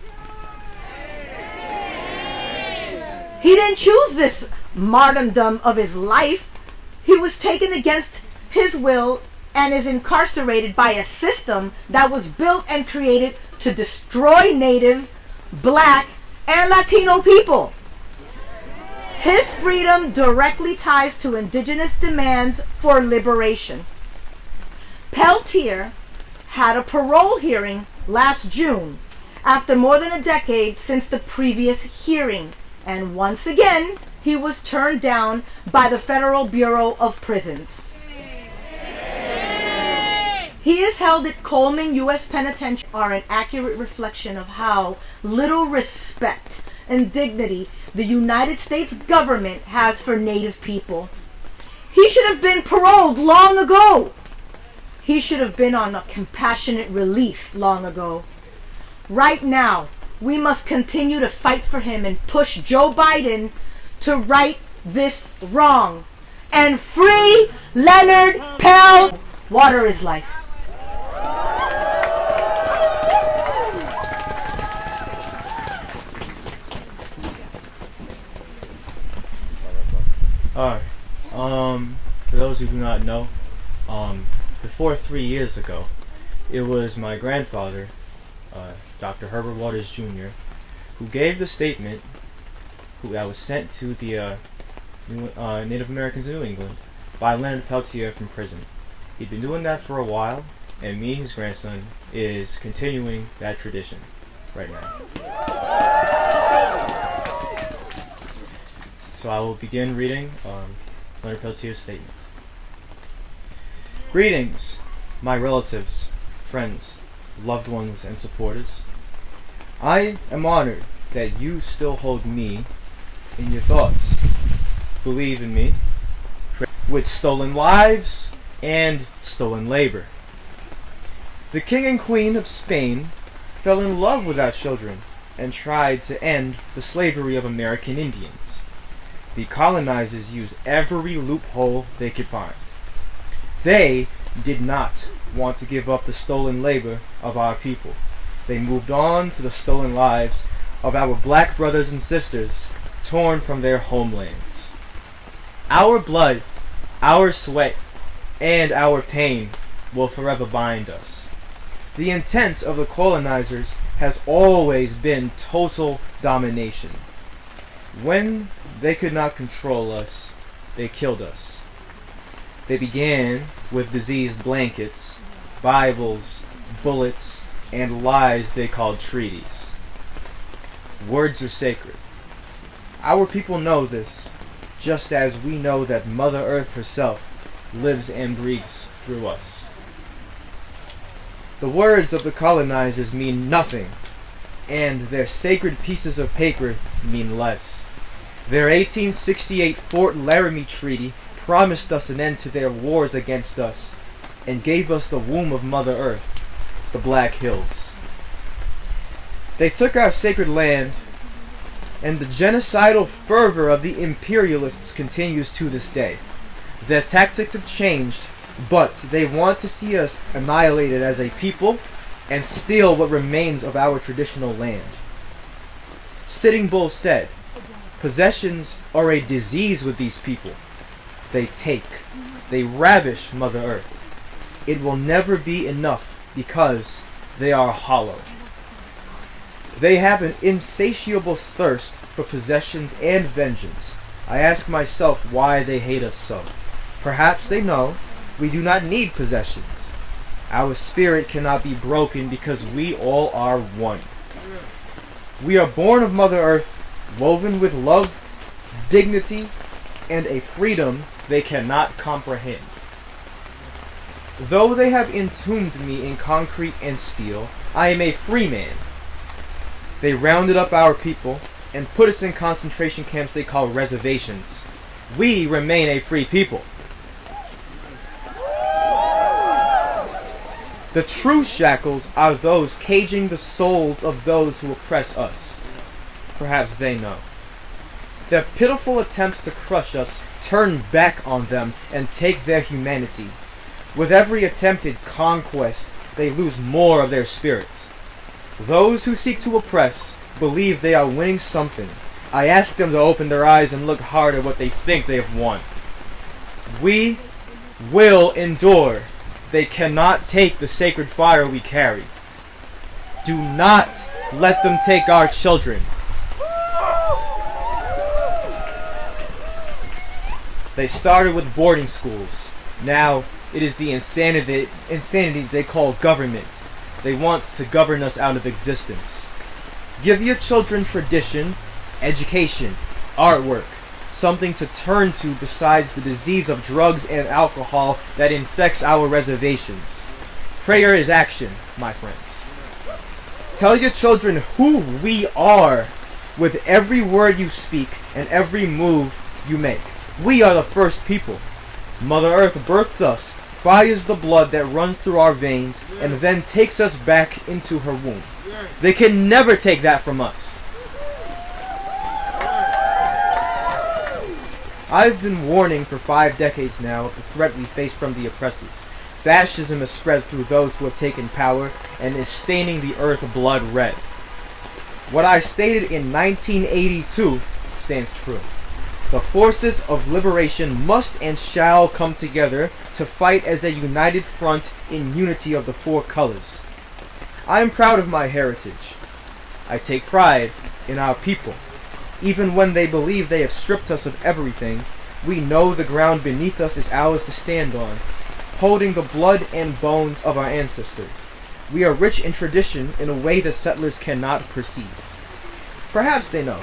Speaker 8: He didn't choose this martyrdom of his life. He was taken against his will and is incarcerated by a system that was built and created to destroy Native, Black, and Latino people. His freedom directly ties to indigenous demands for liberation. Peltier had a parole hearing last June after more than a decade since the previous hearing, and once again he was turned down by the Federal Bureau of Prisons. He is held at Coleman U.S. Penitentiary are an accurate reflection of how little respect and dignity the United States government has for Native people. He should have been paroled long ago. He should have been on a compassionate release long ago. Right now, we must continue to fight for him and push Joe Biden to right this wrong. And free Leonard Peltier. Water is life.
Speaker 9: Alright, for those who do not know, before 3 years ago, it was my grandfather, Dr. Herbert Waters Jr., who gave the statement that was sent to the Native Americans in New England by Leonard Peltier from prison. He'd been doing that for a while, and me, his grandson, is continuing that tradition right now. So I will begin reading Leonard Peltier's statement. Greetings, my relatives, friends, loved ones, and supporters. I am honored that you still hold me in your thoughts. Believe in me, with stolen lives and stolen labor. The King and Queen of Spain fell in love with our children and tried to end the slavery of American Indians. The colonizers used every loophole they could find. They did not want to give up the stolen labor of our people. They moved on to the stolen lives of our black brothers and sisters torn from their homelands. Our blood, our sweat, and our pain will forever bind us. The intent of the colonizers has always been total domination. When they could not control us, they killed us. They began with diseased blankets, Bibles, bullets, and lies they called treaties. Words are sacred. Our people know this, just as we know that Mother Earth herself lives and breathes through us. The words of the colonizers mean nothing, and their sacred pieces of paper mean less. Their 1868 Fort Laramie Treaty promised us an end to their wars against us and gave us the womb of Mother Earth, the Black Hills. They took our sacred land, and the genocidal fervor of the imperialists continues to this day. Their tactics have changed, but they want to see us annihilated as a people and steal what remains of our traditional land. Sitting Bull said, "Possessions are a disease with these people. They take, they ravish Mother Earth. It will never be enough because they are hollow. They have an insatiable thirst for possessions and vengeance. I ask myself why they hate us so. Perhaps they know we do not need possessions. Our spirit cannot be broken because we all are one. We are born of Mother Earth, woven with love, dignity, and a freedom they cannot comprehend. Though they have entombed me in concrete and steel, I am a free man. They rounded up our people and put us in concentration camps they call reservations. We remain a free people. The true shackles are those caging the souls of those who oppress us. Perhaps they know. Their pitiful attempts to crush us turn back on them and take their humanity. With every attempted conquest, they lose more of their spirit. Those who seek to oppress believe they are winning something. I ask them to open their eyes and look hard at what they think they have won. We will endure. They cannot take the sacred fire we carry. Do not let them take our children. They started with boarding schools. Now it is the insanity they call government. They want to govern us out of existence. Give your children tradition, education, artwork, something to turn to besides the disease of drugs and alcohol that infects our reservations. Prayer is action, my friends. Tell your children who we are with every word you speak and every move you make. We are the first people. Mother Earth births us, fires the blood that runs through our veins, and then takes us back into her womb. They can never take that from us. I've been warning for 5 decades now of the threat we face from the oppressors. Fascism has spread through those who have taken power and is staining the earth blood red. What I stated in 1982 stands true. The forces of liberation must and shall come together to fight as a united front in unity of the 4 colors. I am proud of my heritage. I take pride in our people. Even when they believe they have stripped us of everything, we know the ground beneath us is ours to stand on, holding the blood and bones of our ancestors. We are rich in tradition in a way the settlers cannot perceive. Perhaps they know.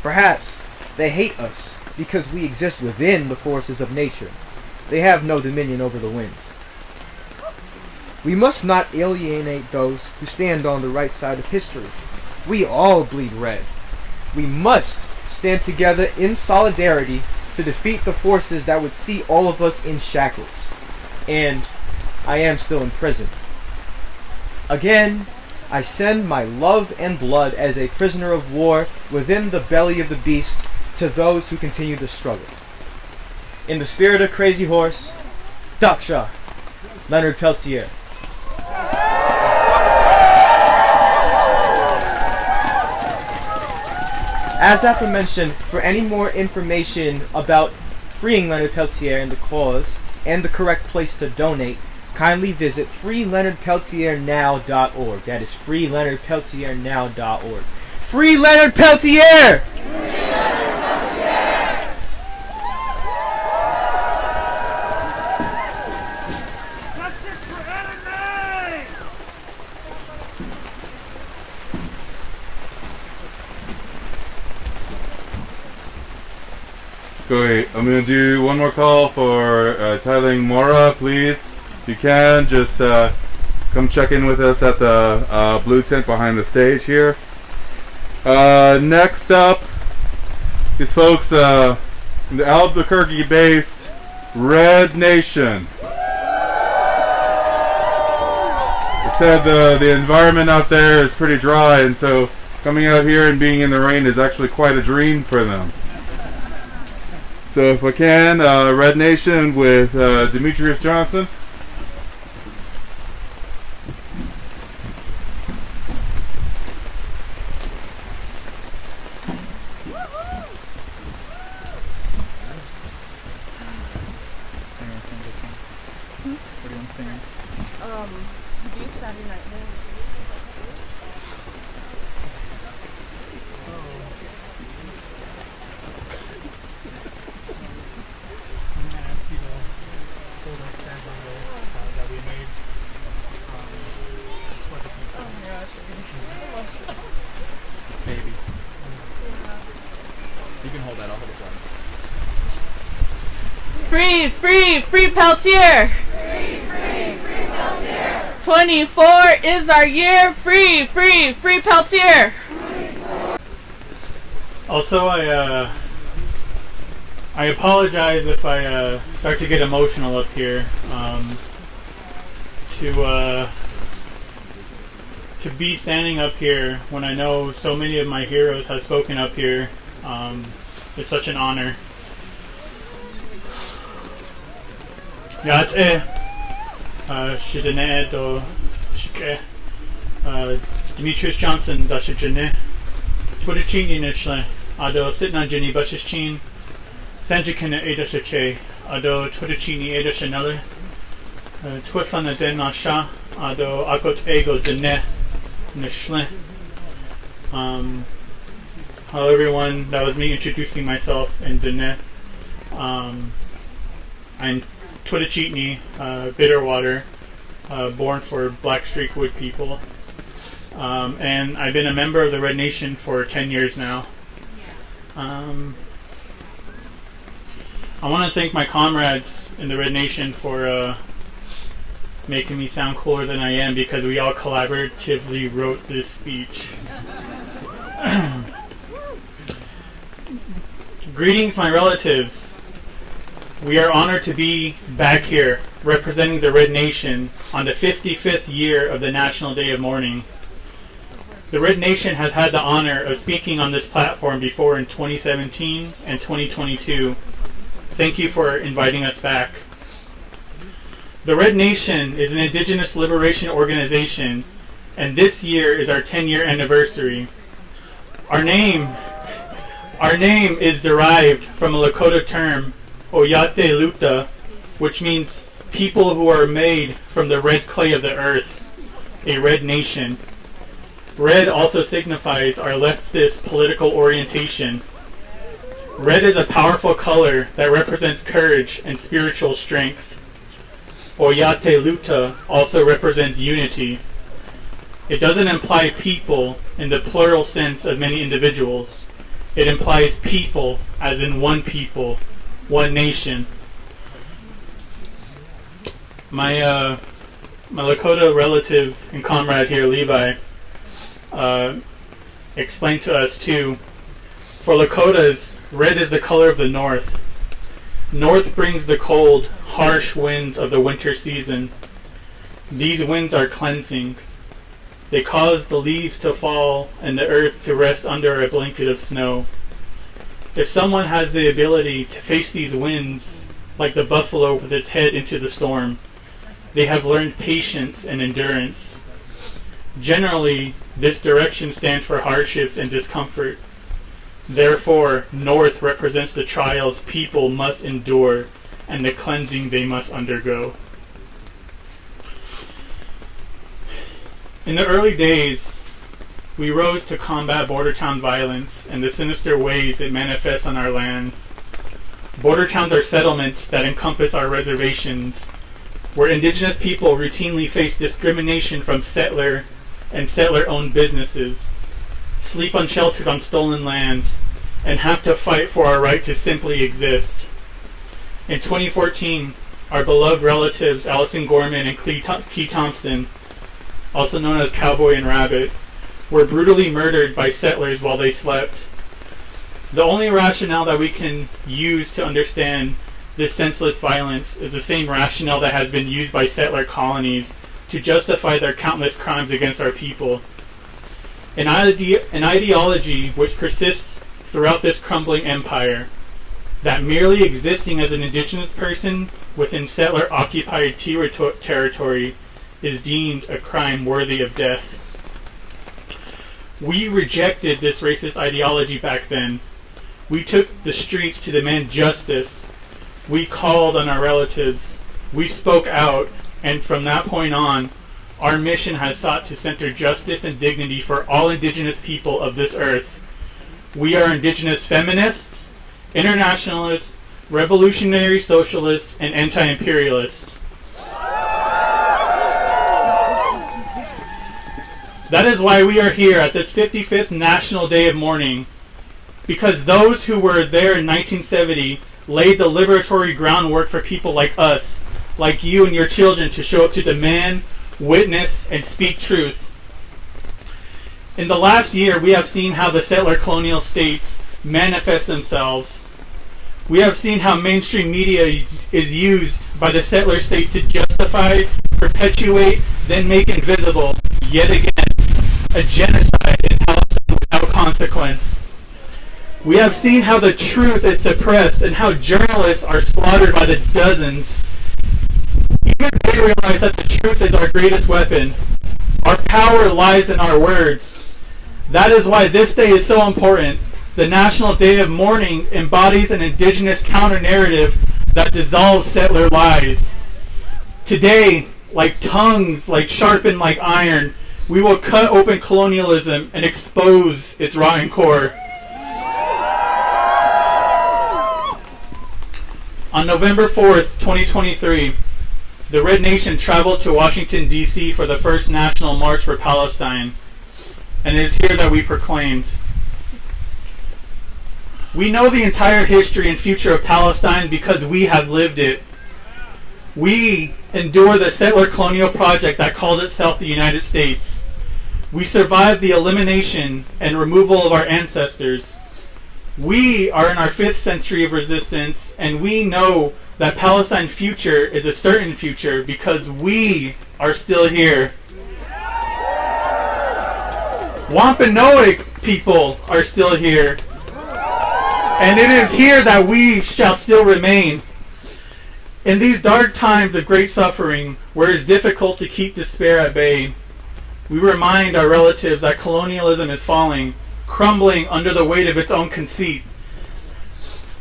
Speaker 9: Perhaps they hate us because we exist within the forces of nature. They have no dominion over the wind. We must not alienate those who stand on the right side of history. We all bleed red. We must stand together in solidarity to defeat the forces that would see all of us in shackles. And I am still in prison. Again, I send my love and blood as a prisoner of war within the belly of the beast to those who continue the struggle. In the spirit of Crazy Horse, Daksha, Leonard Peltier. As aforementioned, for any more information about freeing Leonard Peltier and the cause, and the correct place to donate, kindly visit freeleonardpeltiernow.org. That is freeleonardpeltiernow.org. Free Leonard Peltier!
Speaker 1: Great. I'm going to do one more call for Tailing Mora, please. If you can, just come check in with us at the blue tent behind the stage here. Next up, these folks in the Albuquerque-based Red Nation. They said the environment out there is pretty dry, and so coming out here and being in the rain is actually quite a dream for them. So if I can, Red Nation with Demetrius Johnson.
Speaker 7: Free Peltier! Free Peltier! 24 is our year! Free Peltier!
Speaker 10: Also, I apologize if I start to get emotional up here. To be standing up here when I know so many of my heroes have spoken up here, it's such an honor. Yate Shidane do Shike Demetrius Johnson Dashijane Twitchini Nishle Ado Sitna Jini Bashichin Sanjikina Edashache Ado Twitchini Edashanele Twisana Denasha Ado Akot Ego Dene Nishle. Hello everyone, that was me introducing myself in Dene. I'm Twitachitni, Bitterwater, born for Black Streak Wood people. And I've been a member of the Red Nation for 10 years now. I want to thank my comrades in the Red Nation for making me sound cooler than I am, because we all collaboratively wrote this speech. Greetings, my relatives. We are honored to be back here representing the Red Nation on the 55th year of the National Day of Mourning. The Red Nation has had the honor of speaking on this platform before in 2017 and 2022. Thank you for inviting us back. The Red Nation is an Indigenous liberation organization, and this year is our 10-year anniversary. Our name is derived from a Lakota term, Oyate Luta, which means people who are made from the red clay of the earth, a red nation. Red also signifies our leftist political orientation. Red is a powerful color that represents courage and spiritual strength. Oyate Luta also represents unity. It doesn't imply people in the plural sense of many individuals. It implies people as in one people, one nation. My Lakota relative and comrade here, Levi, explained to us too. For Lakotas, red is the color of the north. North brings the cold, harsh winds of the winter season. These winds are cleansing. They cause the leaves to fall and the earth to rest under a blanket of snow. If someone has the ability to face these winds, like the buffalo with its head into the storm, they have learned patience and endurance. Generally, this direction stands for hardships and discomfort. Therefore, north represents the trials people must endure and the cleansing they must undergo. In the early days, we rose to combat border town violence and the sinister ways it manifests on our lands. Border towns are settlements that encompass our reservations, where indigenous people routinely face discrimination from settler and settler-owned businesses, sleep unsheltered on stolen land, and have to fight for our right to simply exist. In 2014, our beloved relatives Allison Gorman and Key Thompson, also known as Cowboy and Rabbit, were brutally murdered by settlers while they slept. The only rationale that we can use to understand this senseless violence is the same rationale that has been used by settler colonies to justify their countless crimes against our people. An ideology which persists throughout this crumbling empire, that merely existing as an indigenous person within settler-occupied territory is deemed a crime worthy of death. We rejected this racist ideology back then. We took the streets to demand justice. We called on our relatives. We spoke out, and from that point on, our mission has sought to center justice and dignity for all indigenous people of this earth. We are indigenous feminists, internationalists, revolutionary socialists, and anti-imperialists. That is why we are here at this 55th National Day of Mourning, because those who were there in 1970 laid the liberatory groundwork for people like us, like you and your children, to show up to demand, witness, and speak truth. In the last year, we have seen how the settler colonial states manifest themselves. We have seen how mainstream media is used by the settler states to justify, perpetuate, then make invisible, yet again, a genocide in Palestine without consequence. We have seen how the truth is suppressed and how journalists are slaughtered by the dozens. Even they realize that the truth is our greatest weapon. Our power lies in our words. That is why this day is so important. The National Day of Mourning embodies an indigenous counter-narrative that dissolves settler lies. Today, like tongues, like sharpened like iron, we will cut open colonialism and expose its rotten core. On November 4th, 2023, the Red Nation traveled to Washington, D.C. for the first National March for Palestine, and it is here that we proclaimed, "We know the entire history and future of Palestine because we have lived it. We endure the settler colonial project that calls itself the United States. We survived the elimination and removal of our ancestors. We are in our 5th century of resistance, and we know that Palestine's future is a certain future because we are still here. Wampanoag people are still here, and it is here that we shall still remain. In these dark times of great suffering, where it is difficult to keep despair at bay, we remind our relatives that colonialism is falling, crumbling under the weight of its own conceit.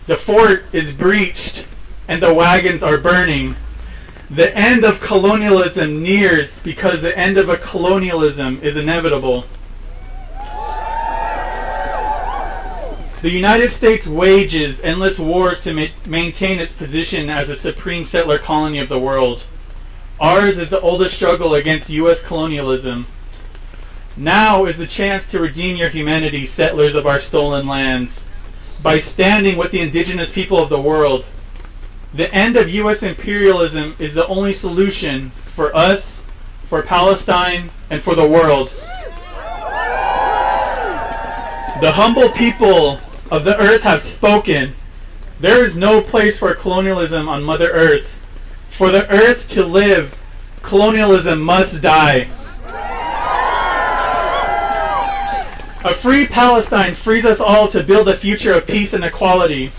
Speaker 10: The fort is breached, and the wagons are burning. The end of colonialism nears because the end of a colonialism is inevitable. The United States wages endless wars to maintain its position as a supreme settler colony of the world. Ours is the oldest struggle against U.S. colonialism. Now is the chance to redeem your humanity, settlers of our stolen lands, by standing with the indigenous people of the world. The end of U.S. imperialism is the only solution for us, for Palestine, and for the world. The humble people of the earth have spoken. There is no place for colonialism on Mother Earth. For the earth to live, colonialism must die. A free Palestine frees us all to build a future of peace and equality.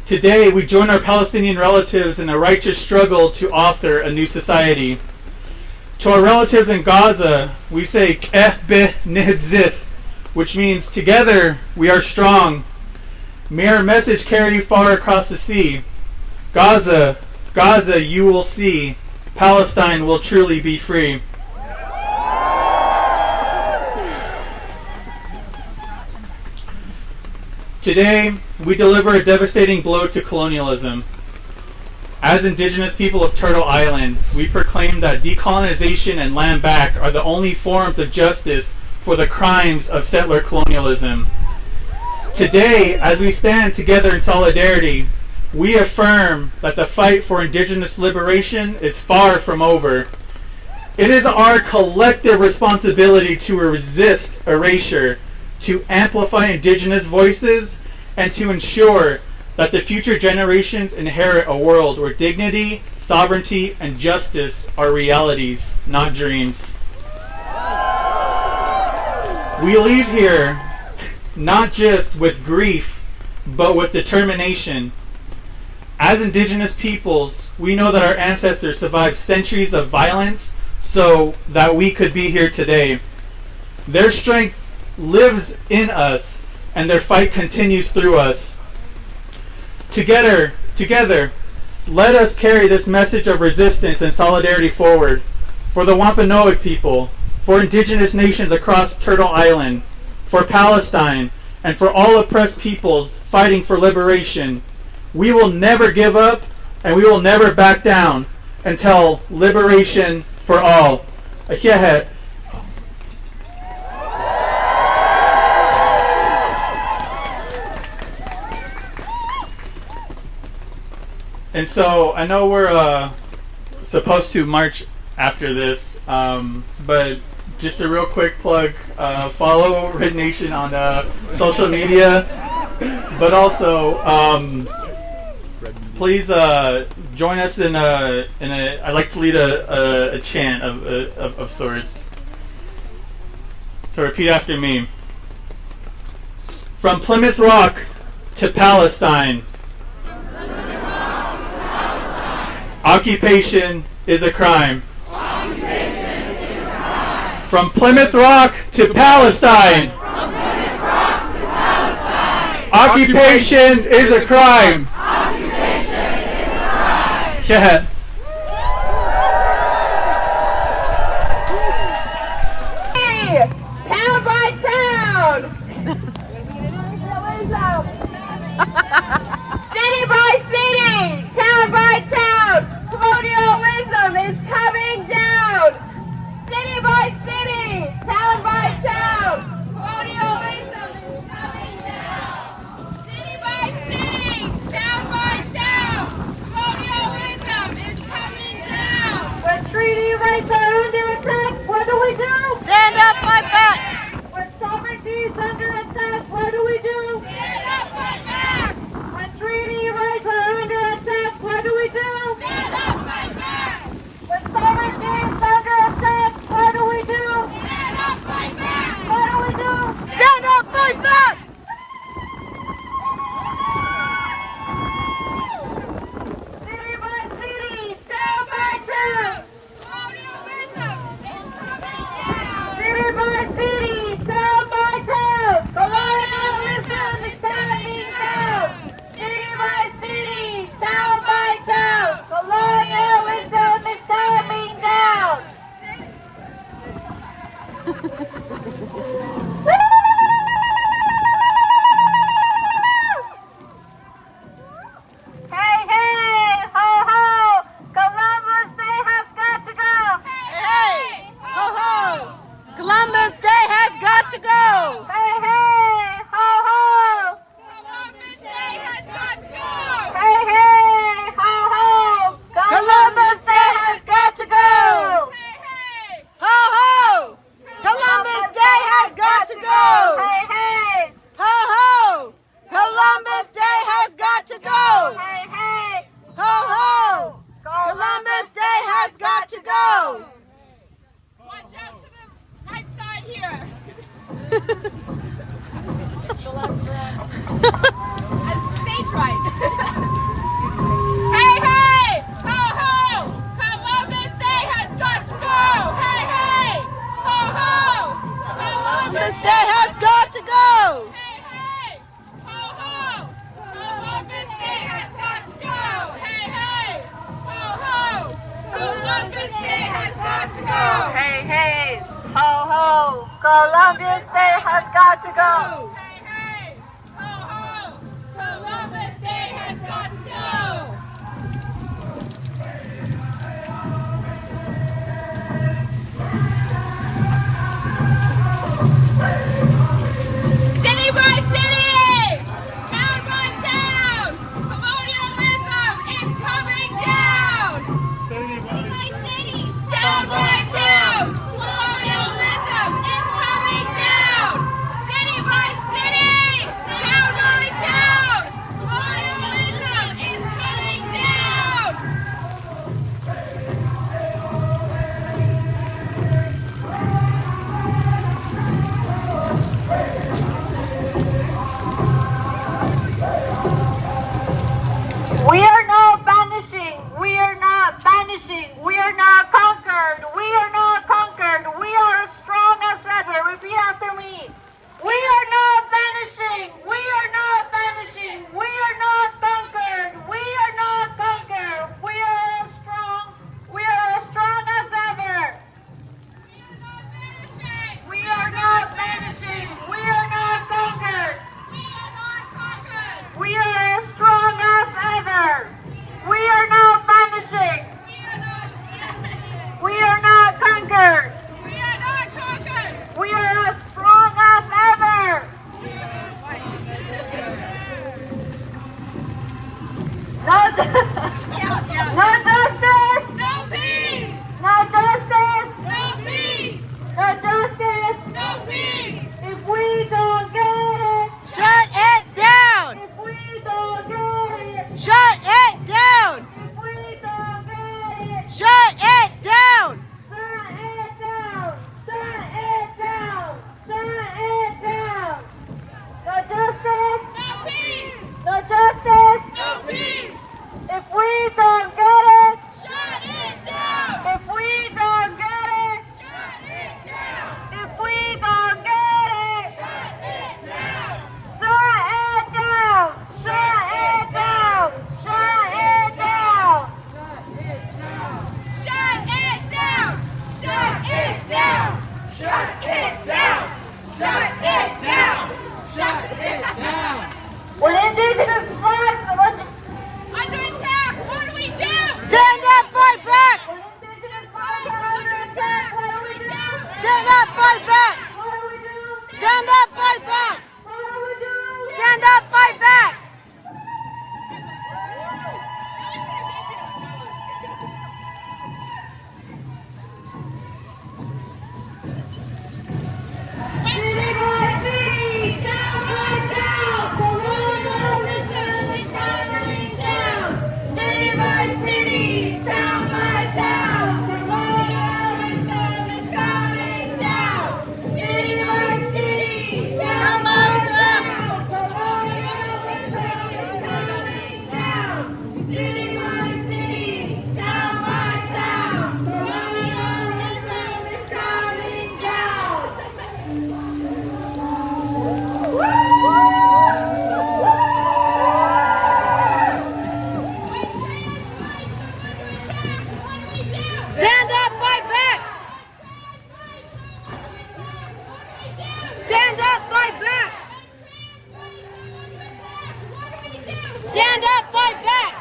Speaker 10: Today, we join our Palestinian relatives in a righteous struggle to author a new society. To our relatives in Gaza, we say, "K'eh beh nehdzith," which means, together we are strong. May our message carry far across the sea. Gaza, Gaza, you will see. Palestine will truly be free. Today, we deliver a devastating blow to colonialism. As indigenous people of Turtle Island, we proclaim that decolonization and land back are the only forms of justice for the crimes of settler colonialism. Today, as we stand together in solidarity, we affirm that the fight for indigenous liberation is far from over. It is our collective responsibility to resist erasure, to amplify indigenous voices, and to ensure that the future generations inherit a world where dignity, sovereignty, and justice are realities, not dreams. We leave here not just with grief, but with determination. As indigenous peoples, we know that our ancestors survived centuries of violence so that we could be here today. Their strength lives in us, and their fight continues through us. Together, let us carry this message of resistance and solidarity forward for the Wampanoag people, for indigenous nations across Turtle Island, for Palestine, and for all oppressed peoples fighting for liberation. We will never give up, and we will never back down until liberation for all. Ahyehet. And so I know we're supposed to march after this, but just a real quick plug, follow Red Nation on social media, but also please join us in a I'd like to lead a chant of sorts. So repeat after me. From Plymouth Rock to Palestine. Occupation is a crime. From Plymouth Rock to Palestine. Occupation is a crime. Yeah.
Speaker 7: Hey, town by town. City by city. Town
Speaker 11: rights are under attack, what do we do?
Speaker 8: Stand up, fight back.
Speaker 11: When sovereignty is under attack, what do we do?
Speaker 12: Stand up, fight back!
Speaker 11: When treaty rights are under attack, what do we do?
Speaker 12: Stand up, fight back!
Speaker 11: When sovereignty is under attack, what do we do?
Speaker 12: Stand up, fight back!
Speaker 11: What do we do?
Speaker 8: Stand up, fight back.
Speaker 11: City by city, town by town.
Speaker 12: Colonialism is coming down!
Speaker 11: City by city, town by town. Colonialism is coming down. City by city, town by town. Colonialism is coming down. Hey, hey, ho, ho. Columbus Day has got to go.
Speaker 8: Hey, ho, ho. Columbus Day has got to go.
Speaker 11: Hey, hey, ho, ho.
Speaker 12: Columbus Day has got to go!
Speaker 11: Hey, hey, ho, ho.
Speaker 8: Columbus Day has got to go.
Speaker 12: Hey, hey!
Speaker 8: Ho, ho. Columbus Day has got to go.
Speaker 11: Hey, hey.
Speaker 8: Ho, ho. Columbus Day has got to go.
Speaker 11: Hey, hey.
Speaker 8: Ho, ho. Columbus Day has got to go.
Speaker 12: Watch out to the right side here! Stage right! Hey, hey! Ho, ho! Columbus Day has got to go! Hey, hey! Ho, ho!
Speaker 8: Columbus Day has got to go.
Speaker 12: Hey, hey! Ho, ho! Columbus Day has got to go! Hey, hey! Ho, ho! Columbus Day has got to go!
Speaker 11: Hey, hey. Ho, ho. Columbus Day has got to go.
Speaker 12: Hey, hey! Ho, ho! Columbus Day has got to go! City by city! Town by town! Colonialism is coming down! City by city! Town by town! Colonialism is coming down! City by city! Town by town! Colonialism is coming down!
Speaker 11: We are not banishing. We are not banishing. We are not conquered. We are not conquered. We are as strong as ever. Repeat after me. We are not banishing. We are not banishing. We are not conquered. We are not conquered. We are as strong. We are as strong as ever. We are not banishing. We are not conquered. We are as strong as ever. We are not banishing. We are not conquered.
Speaker 12: We are not conquered!
Speaker 11: We are as strong as ever. No, no justice.
Speaker 12: No peace!
Speaker 11: No justice.
Speaker 12: No peace!
Speaker 11: No justice.
Speaker 12: No peace!
Speaker 11: If we don't get it.
Speaker 8: Shut it down.
Speaker 11: If we don't get it.
Speaker 8: Shut it down.
Speaker 11: If we don't get it.
Speaker 8: Shut it down.
Speaker 11: Shut it down! Shut it down! Shut it down! No justice!
Speaker 12: No peace!
Speaker 11: No justice!
Speaker 12: No peace!
Speaker 11: If we don't get it!
Speaker 12: Shut it down!
Speaker 11: If we don't get it!
Speaker 12: Shut it down!
Speaker 11: If we don't get it!
Speaker 12: Shut it down!
Speaker 11: Shut it down! Shut it down! Shut it down!
Speaker 12: Shut
Speaker 8: Stand up, fight back! Stand up, fight back! Stand up, fight back!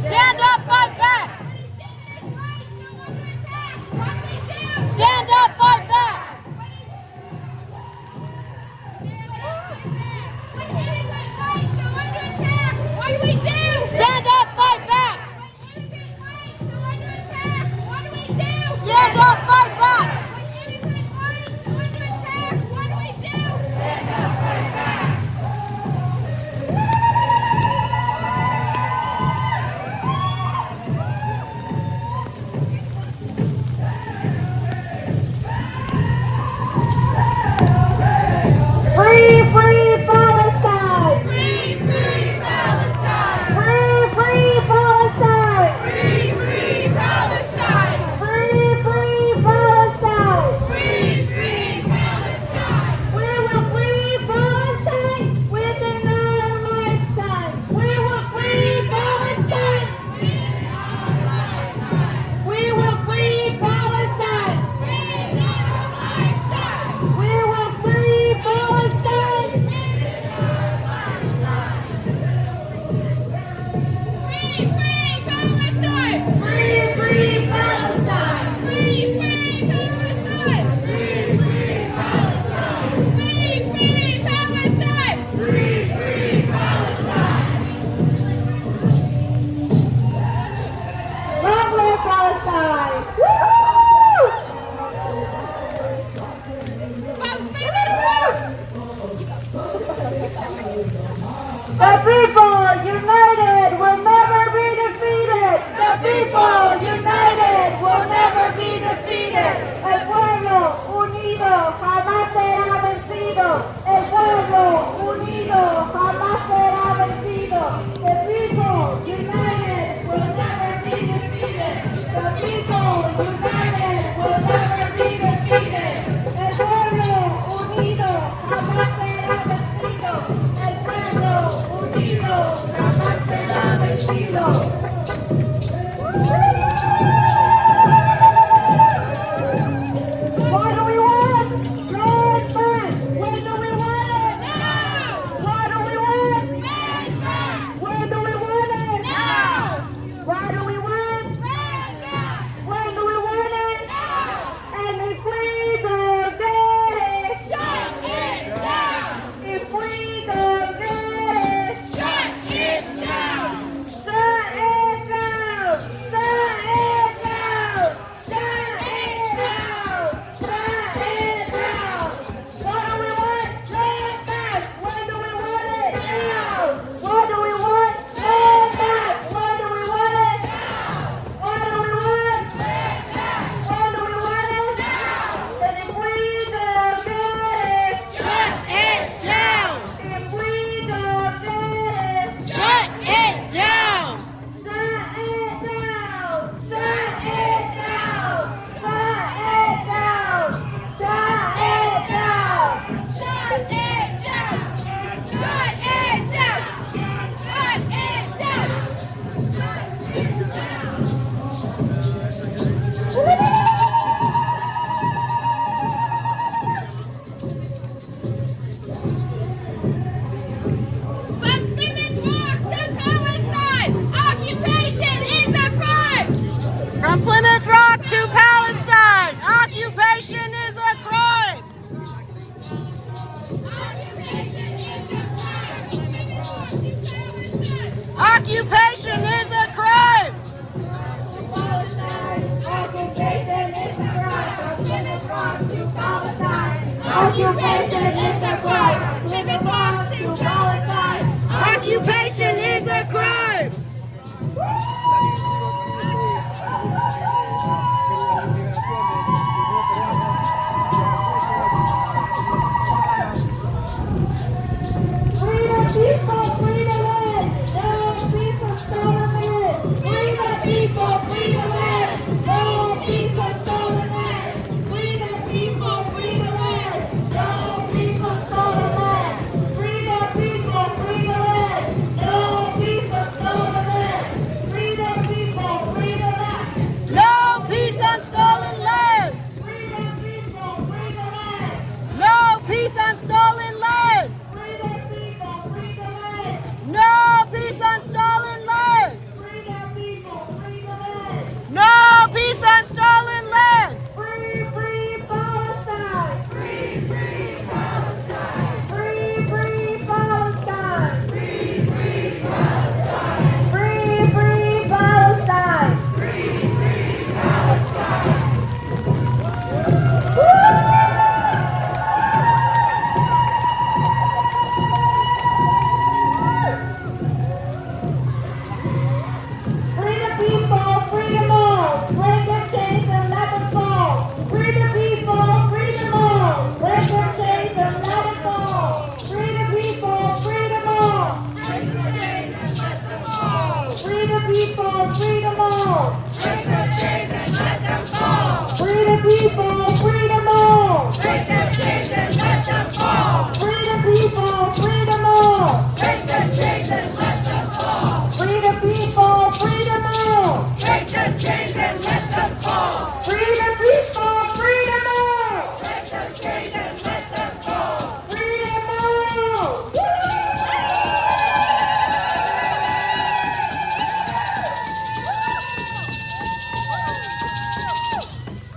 Speaker 8: Stand up, fight back! Stand up, fight back!
Speaker 12: What do we do?
Speaker 8: Stand up, fight back!
Speaker 12: What do we do?
Speaker 8: Stand up, fight back!
Speaker 12: What do we do? Stand up, fight back.
Speaker 11: Free, free Palestine!
Speaker 12: Free, free Palestine!
Speaker 11: Free, free Palestine!
Speaker 12: Free, free Palestine!
Speaker 11: Free, free Palestine!
Speaker 12: Free, free Palestine!
Speaker 11: We will free Palestine within our lifetime. We will free Palestine. We will free Palestine. We will free Palestine.
Speaker 12: Free, free Palestine! Free, free Palestine! Free, free Palestine! Free, free Palestine! Free, free Palestine!
Speaker 11: Lovely Palestine. The people united will never be defeated. The people united will never be defeated. El pueblo unido jamás será vencido. El pueblo unido jamás será vencido. The people united will never be defeated. The people united will never be defeated. El pueblo unido jamás será vencido. El pueblo unido jamás será vencido. What do we want? Red flag. When do we want it?
Speaker 12: Now!
Speaker 11: What do we want?
Speaker 12: Red flag!
Speaker 11: When do we want it?
Speaker 12: Now!
Speaker 11: Why do we want?
Speaker 12: Red flag!
Speaker 11: When do we want it?
Speaker 12: Now!
Speaker 11: And if we don't get it,
Speaker 12: Shut it down!
Speaker 11: if we don't get it,
Speaker 12: Shut it down!
Speaker 11: shut it down! Shut it down! Shut it down! Shut it down! What do we want? Red flag. When do we want it? Now! What do we want? Red flag. When do we want it? Now! What do we want?
Speaker 12: Red flag!
Speaker 11: When do we want it? Now! And if we don't get it,
Speaker 8: Shut it down!
Speaker 11: if we don't get it,
Speaker 8: Shut it down!
Speaker 11: shut it down! Shut it down! Shut it down! Shut it down!
Speaker 12: Shut it down! Shut it down! Shut it down! From Plymouth Rock to Palestine, occupation is a crime!
Speaker 8: From Plymouth Rock to Palestine, occupation is a crime! Occupation is a crime!
Speaker 11: Occupation is a crime. From Plymouth Rock to Palestine. Occupation is a crime. From Plymouth Rock to Palestine.
Speaker 8: Occupation is a crime!
Speaker 11: Free the people, free the land. No people stolen land. Free the people, free the land. No people stolen land. Free the people, free the land. No people stolen land. Free the people, free them all. Break the chains and let them fall. Free the people, free them all. Break the chains and let them fall. Free the people, free them all. Break the chains and let them fall. Free the people, free them all. Break the chains and let them fall. Free the people, free them all. Break the chains and let them fall. Free them all.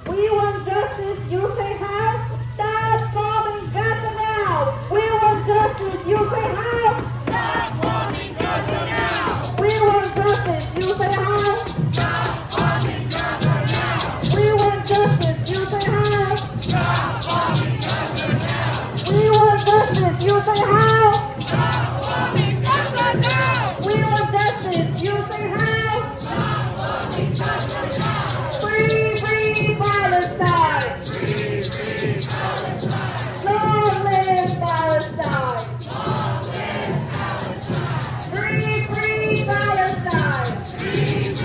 Speaker 11: We want justice, you say how? Stop bombing Gaza now! We want justice, you say how? Stop bombing Gaza now! We want justice, you say how? Stop bombing Gaza now! We want justice, you say how? Stop bombing Gaza now! We want justice, you say how? Stop bombing Gaza now! We want justice, you say how? Stop bombing Gaza now! Free, free Palestine! Free, free Palestine! Long live Palestine! Long live Palestine! Free, free Palestine! Free,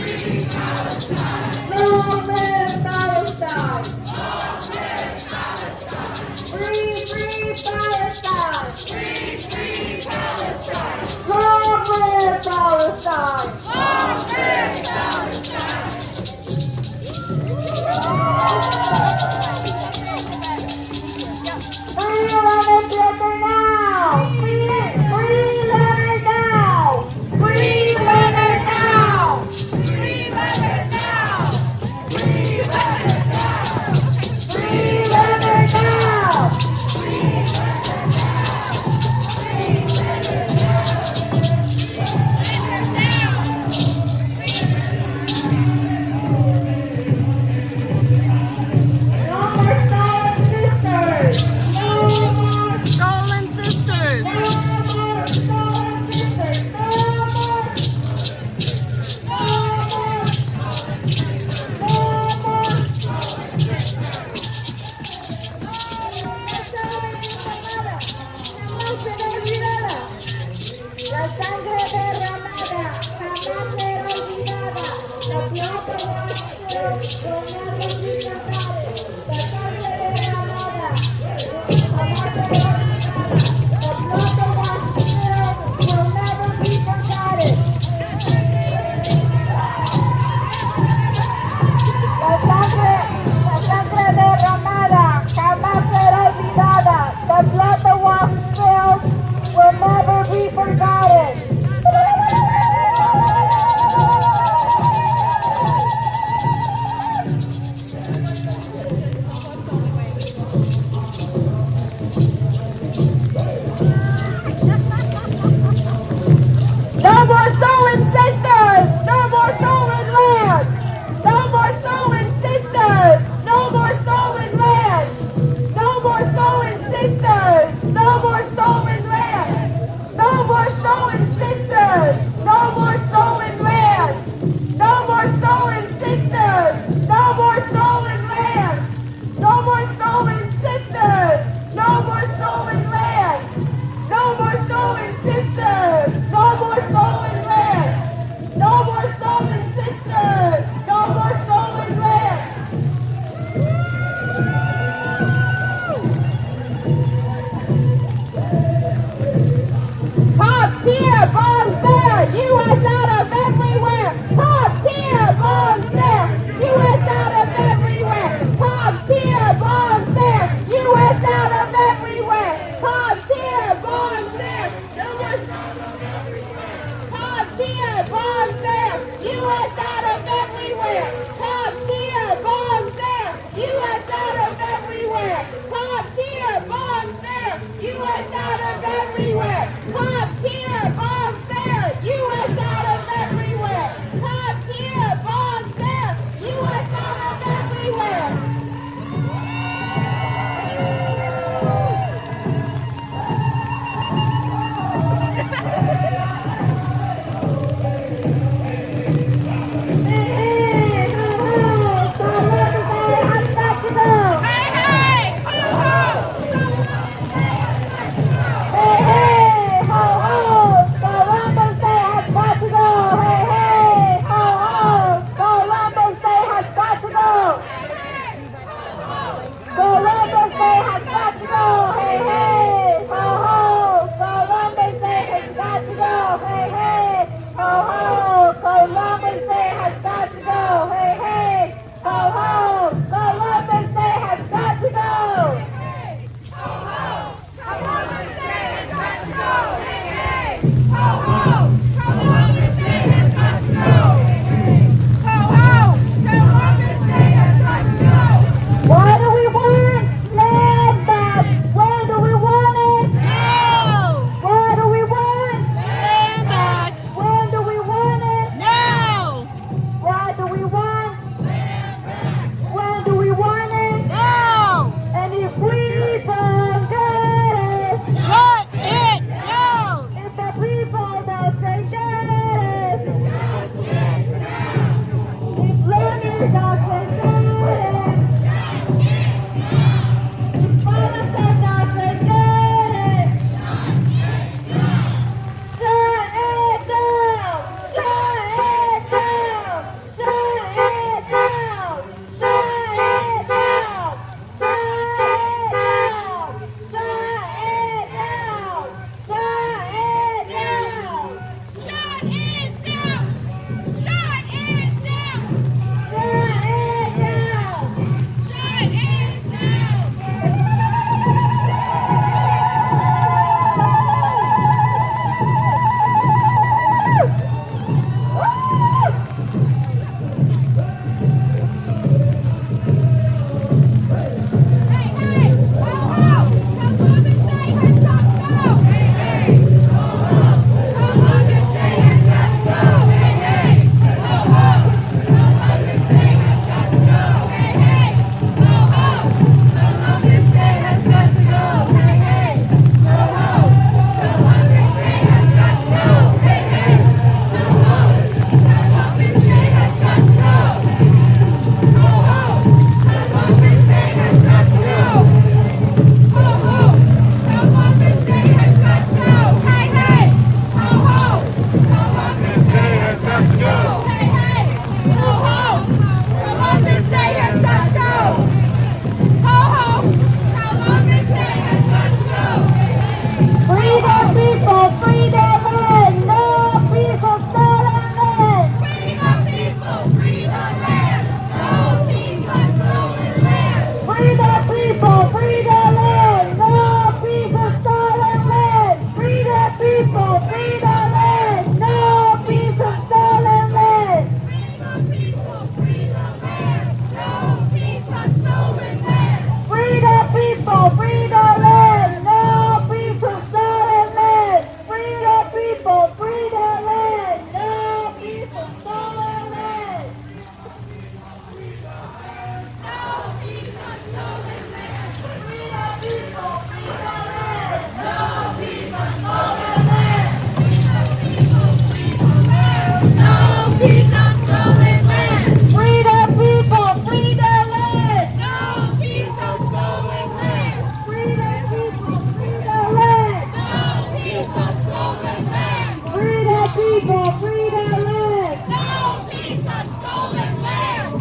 Speaker 12: peace on stolen land.
Speaker 11: Free the people, free the land.
Speaker 12: No peace on stolen land.
Speaker 11: Free the people, free the land.
Speaker 12: No peace on stolen land.
Speaker 11: Free the people, free the land.
Speaker 12: No peace on stolen land.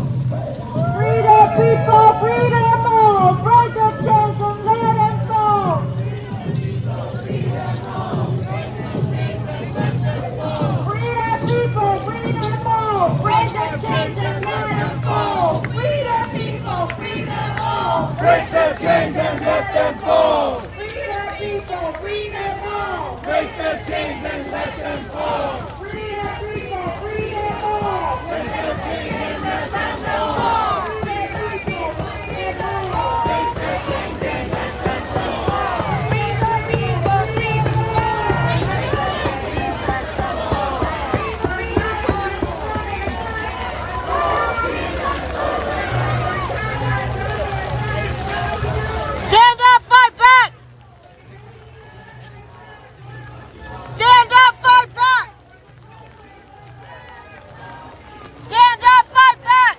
Speaker 11: Free the people, free them all. Break the chains and let them go. Free the people, free them all.
Speaker 12: Break the chains and let them fall. Free the people, free them all.
Speaker 11: Break the chains and let them fall.
Speaker 12: Free the people, free them all.
Speaker 11: Break the chains and let them fall. Free the people, free them all. Break the chains and let them fall. Free the people, free them all. Break the chains and let them fall.
Speaker 12: Free the people, free them all.
Speaker 11: Stand up, fight back! Stand up, fight back! Stand up, fight back!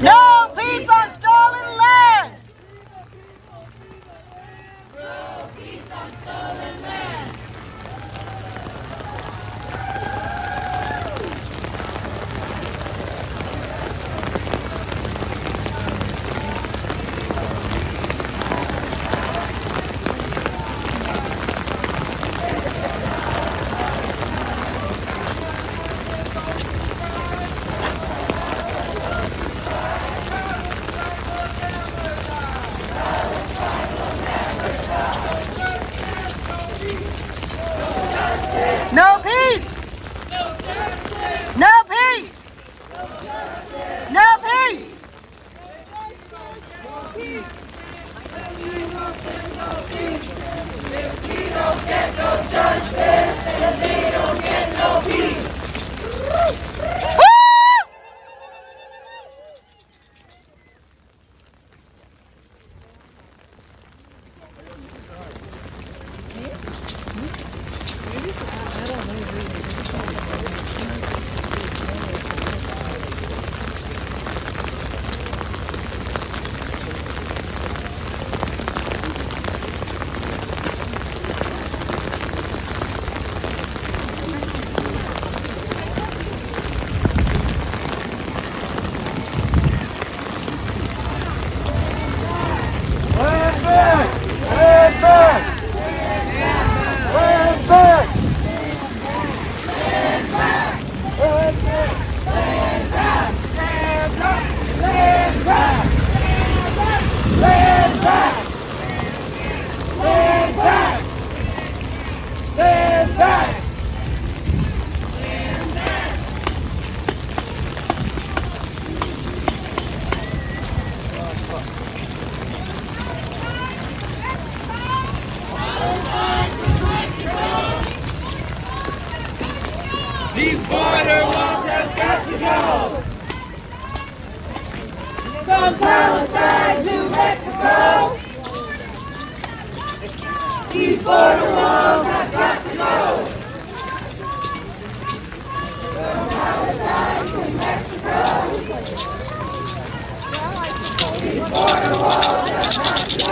Speaker 11: No peace on stolen land! No peace! No peace! No peace!
Speaker 12: These border walls have got to go. From Palestine to Mexico. These border walls have got to go. From Palestine to Mexico. These border walls have got to go.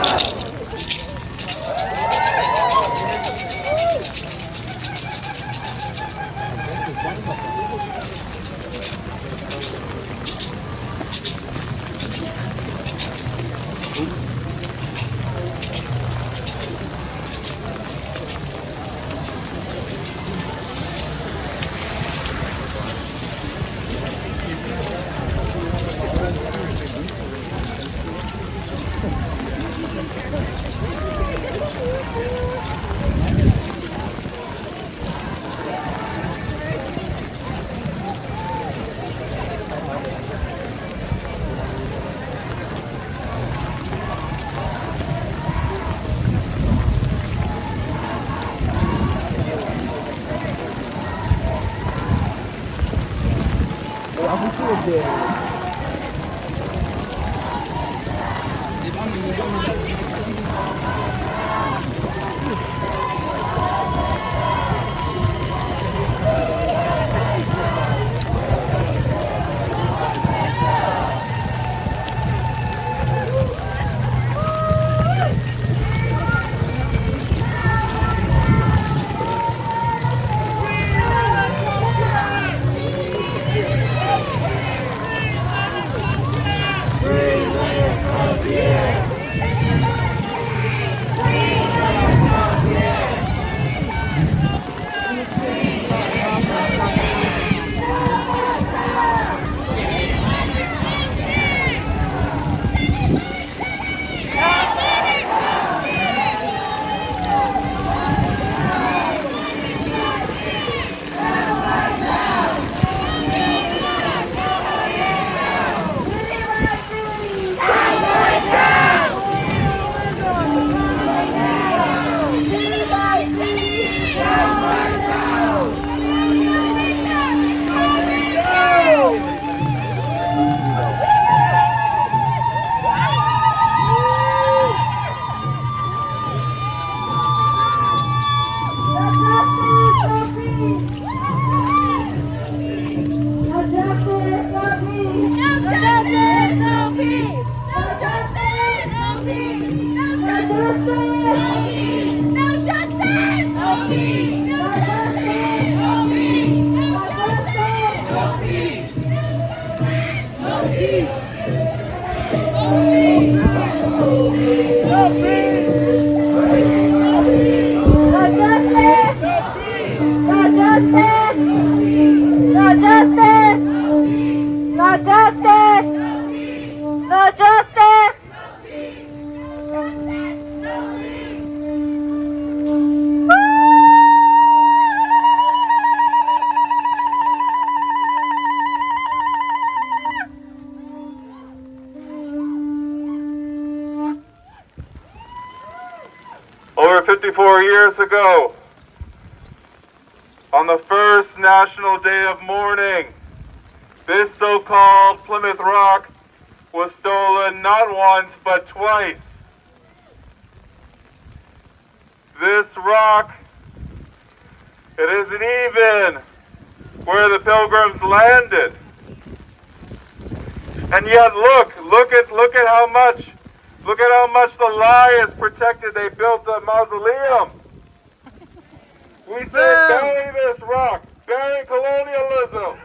Speaker 1: Over 54 years ago, on the first National Day of Mourning, this so-called Plymouth Rock was stolen not once but twice. This rock, it isn't even where the Pilgrims landed. And yet look at how much the lie is protected. They built a mausoleum. We say bury this rock, bury colonialism.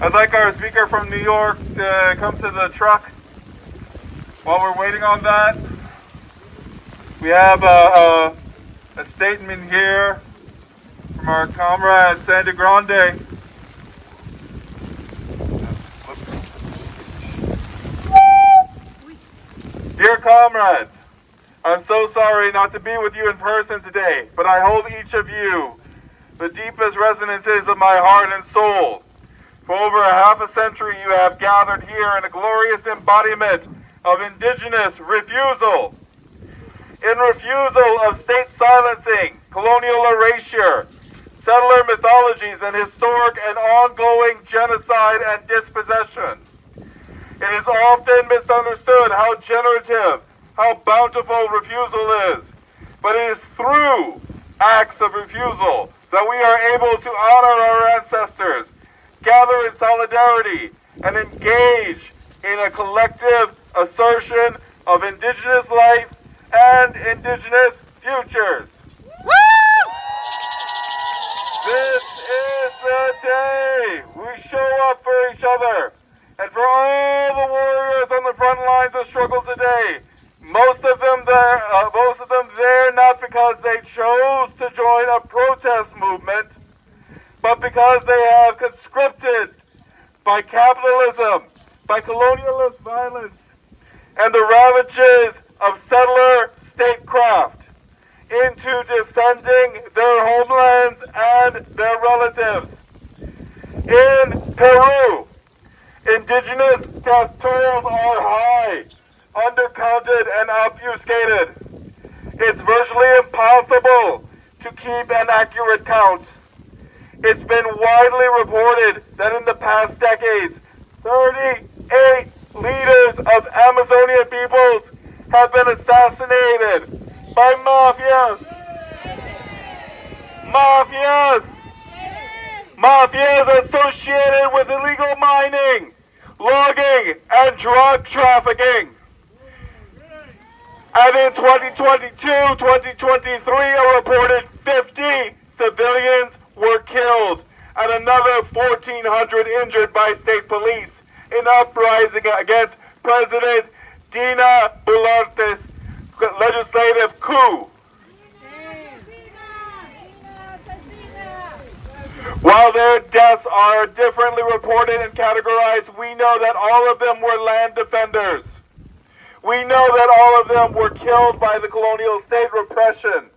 Speaker 1: I'd like our speaker from New York to come to the truck. While we're waiting on that, we have a statement here from our comrade Sandy Grande. Dear comrades, I'm so sorry not to be with you in person today, but I hold each of you the deepest resonances of my heart and soul. For over a half a century you have gathered here in a glorious embodiment of indigenous refusal. In refusal of state silencing, colonial erasure, settler mythologies, and historic and ongoing genocide and dispossession. It is often misunderstood how generative, how bountiful refusal is. But it is through acts of refusal that we are able to honor our ancestors, gather in solidarity, and engage in a collective assertion of indigenous life and indigenous futures. This is the day we show up for each other and for all the warriors on the front lines of struggle today. Most of them there not because they chose to join a protest movement, but because they have conscripted by capitalism, by colonialist violence, and the ravages of settler statecraft into defending their homelands and their relatives. In Peru, indigenous death tolls are high, undercounted, and obfuscated. It's virtually impossible to keep an accurate count. It's been widely reported that in the past decades, 38 leaders of Amazonian peoples have been assassinated by mafias. Mafias associated with illegal mining, logging, and drug trafficking. And in 2022-2023, a reported 50 civilians were killed and another 1,400 injured by state police in uprising against President Dina Boluarte's legislative coup. While their deaths are differently reported and categorized, we know that all of them were land defenders. We know that all of them were killed by the colonial state repression.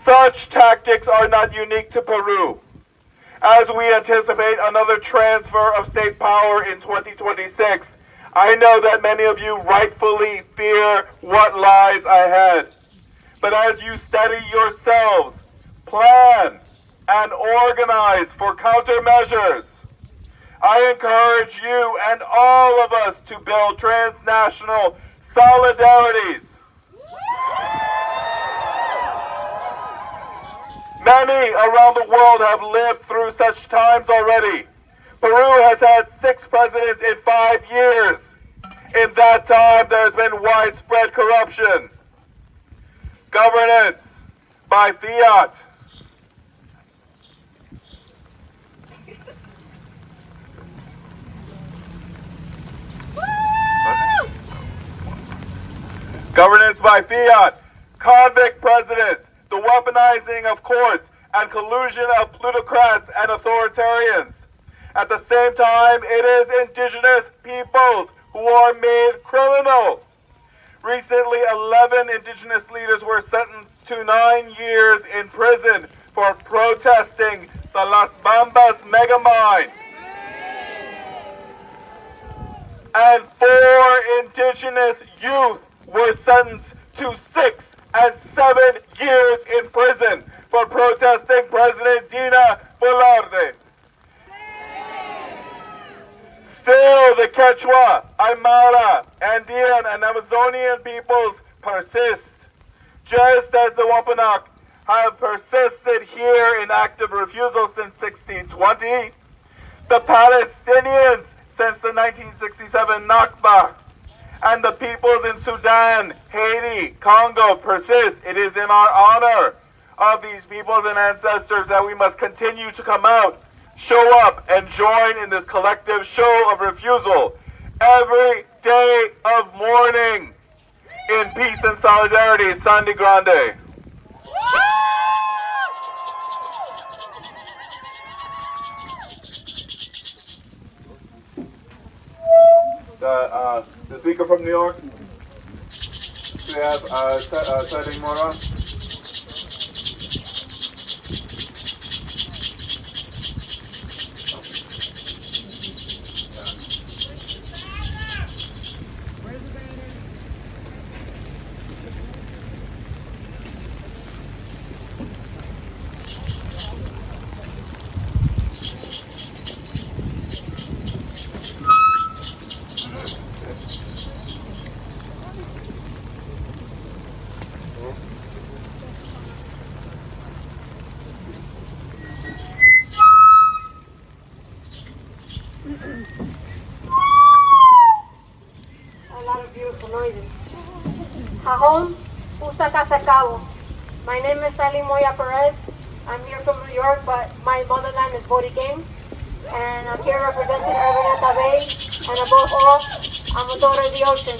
Speaker 1: Such tactics are not unique to Peru. As we anticipate another transfer of state power in 2026, I know that many of you rightfully fear what lies ahead. But as you study yourselves, plan, and organize for countermeasures, I encourage you and all of us to build transnational solidarities. Many around the world have lived through such times already. Peru has had 6 presidents in 5 years. In that time, there has been widespread corruption. Governance by fiat. Governance by fiat, convict presidents, the weaponizing of courts, and collusion of plutocrats and authoritarians. At the same time, it is indigenous peoples who are made criminal. Recently, 11 indigenous leaders were sentenced to 9 years in prison for protesting the Las Bambas megamine. And 4 indigenous youth were sentenced to 6 and 7 years in prison for protesting President Dina Boluarte. Still, the Quechua, Aymara, Andean, and Amazonian peoples persist, just as the Wampanoag have persisted here in active refusal since 1620, the Palestinians since the 1967 Nakba, and the peoples in Sudan, Haiti, Congo persist. It is in our honor of these peoples and ancestors that we must continue to come out, show up, and join in this collective show of refusal every day of mourning in peace and solidarity. Sandy Grande. The speaker from New York. We have Teddy Mora.
Speaker 11: Home, Usacasacabo. My name is Sally Moya Perez. I'm here from New York, but my motherland is Boriquén. And I'm here representing Urbaneta Bay. And above all, I'm a daughter of the ocean.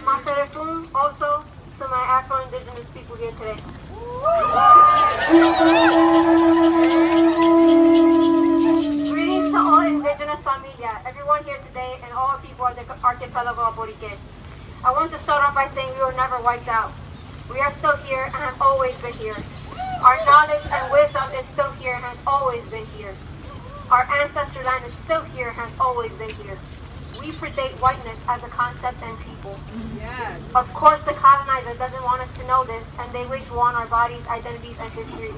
Speaker 11: Maserefun also to my Afro-Indigenous people here today. Greetings to all indigenous familia, everyone here today, and all people of the archipelago of Boriquén. I want to start off by saying we were never wiped out. We are still here and have always been here. Our knowledge and wisdom is still here and has always been here. Our ancestral land is still here and has always been here. We predate whiteness as a concept and people. Yes. Of course, the colonizer doesn't want us to know this, and they wage war on our bodies, identities, and history.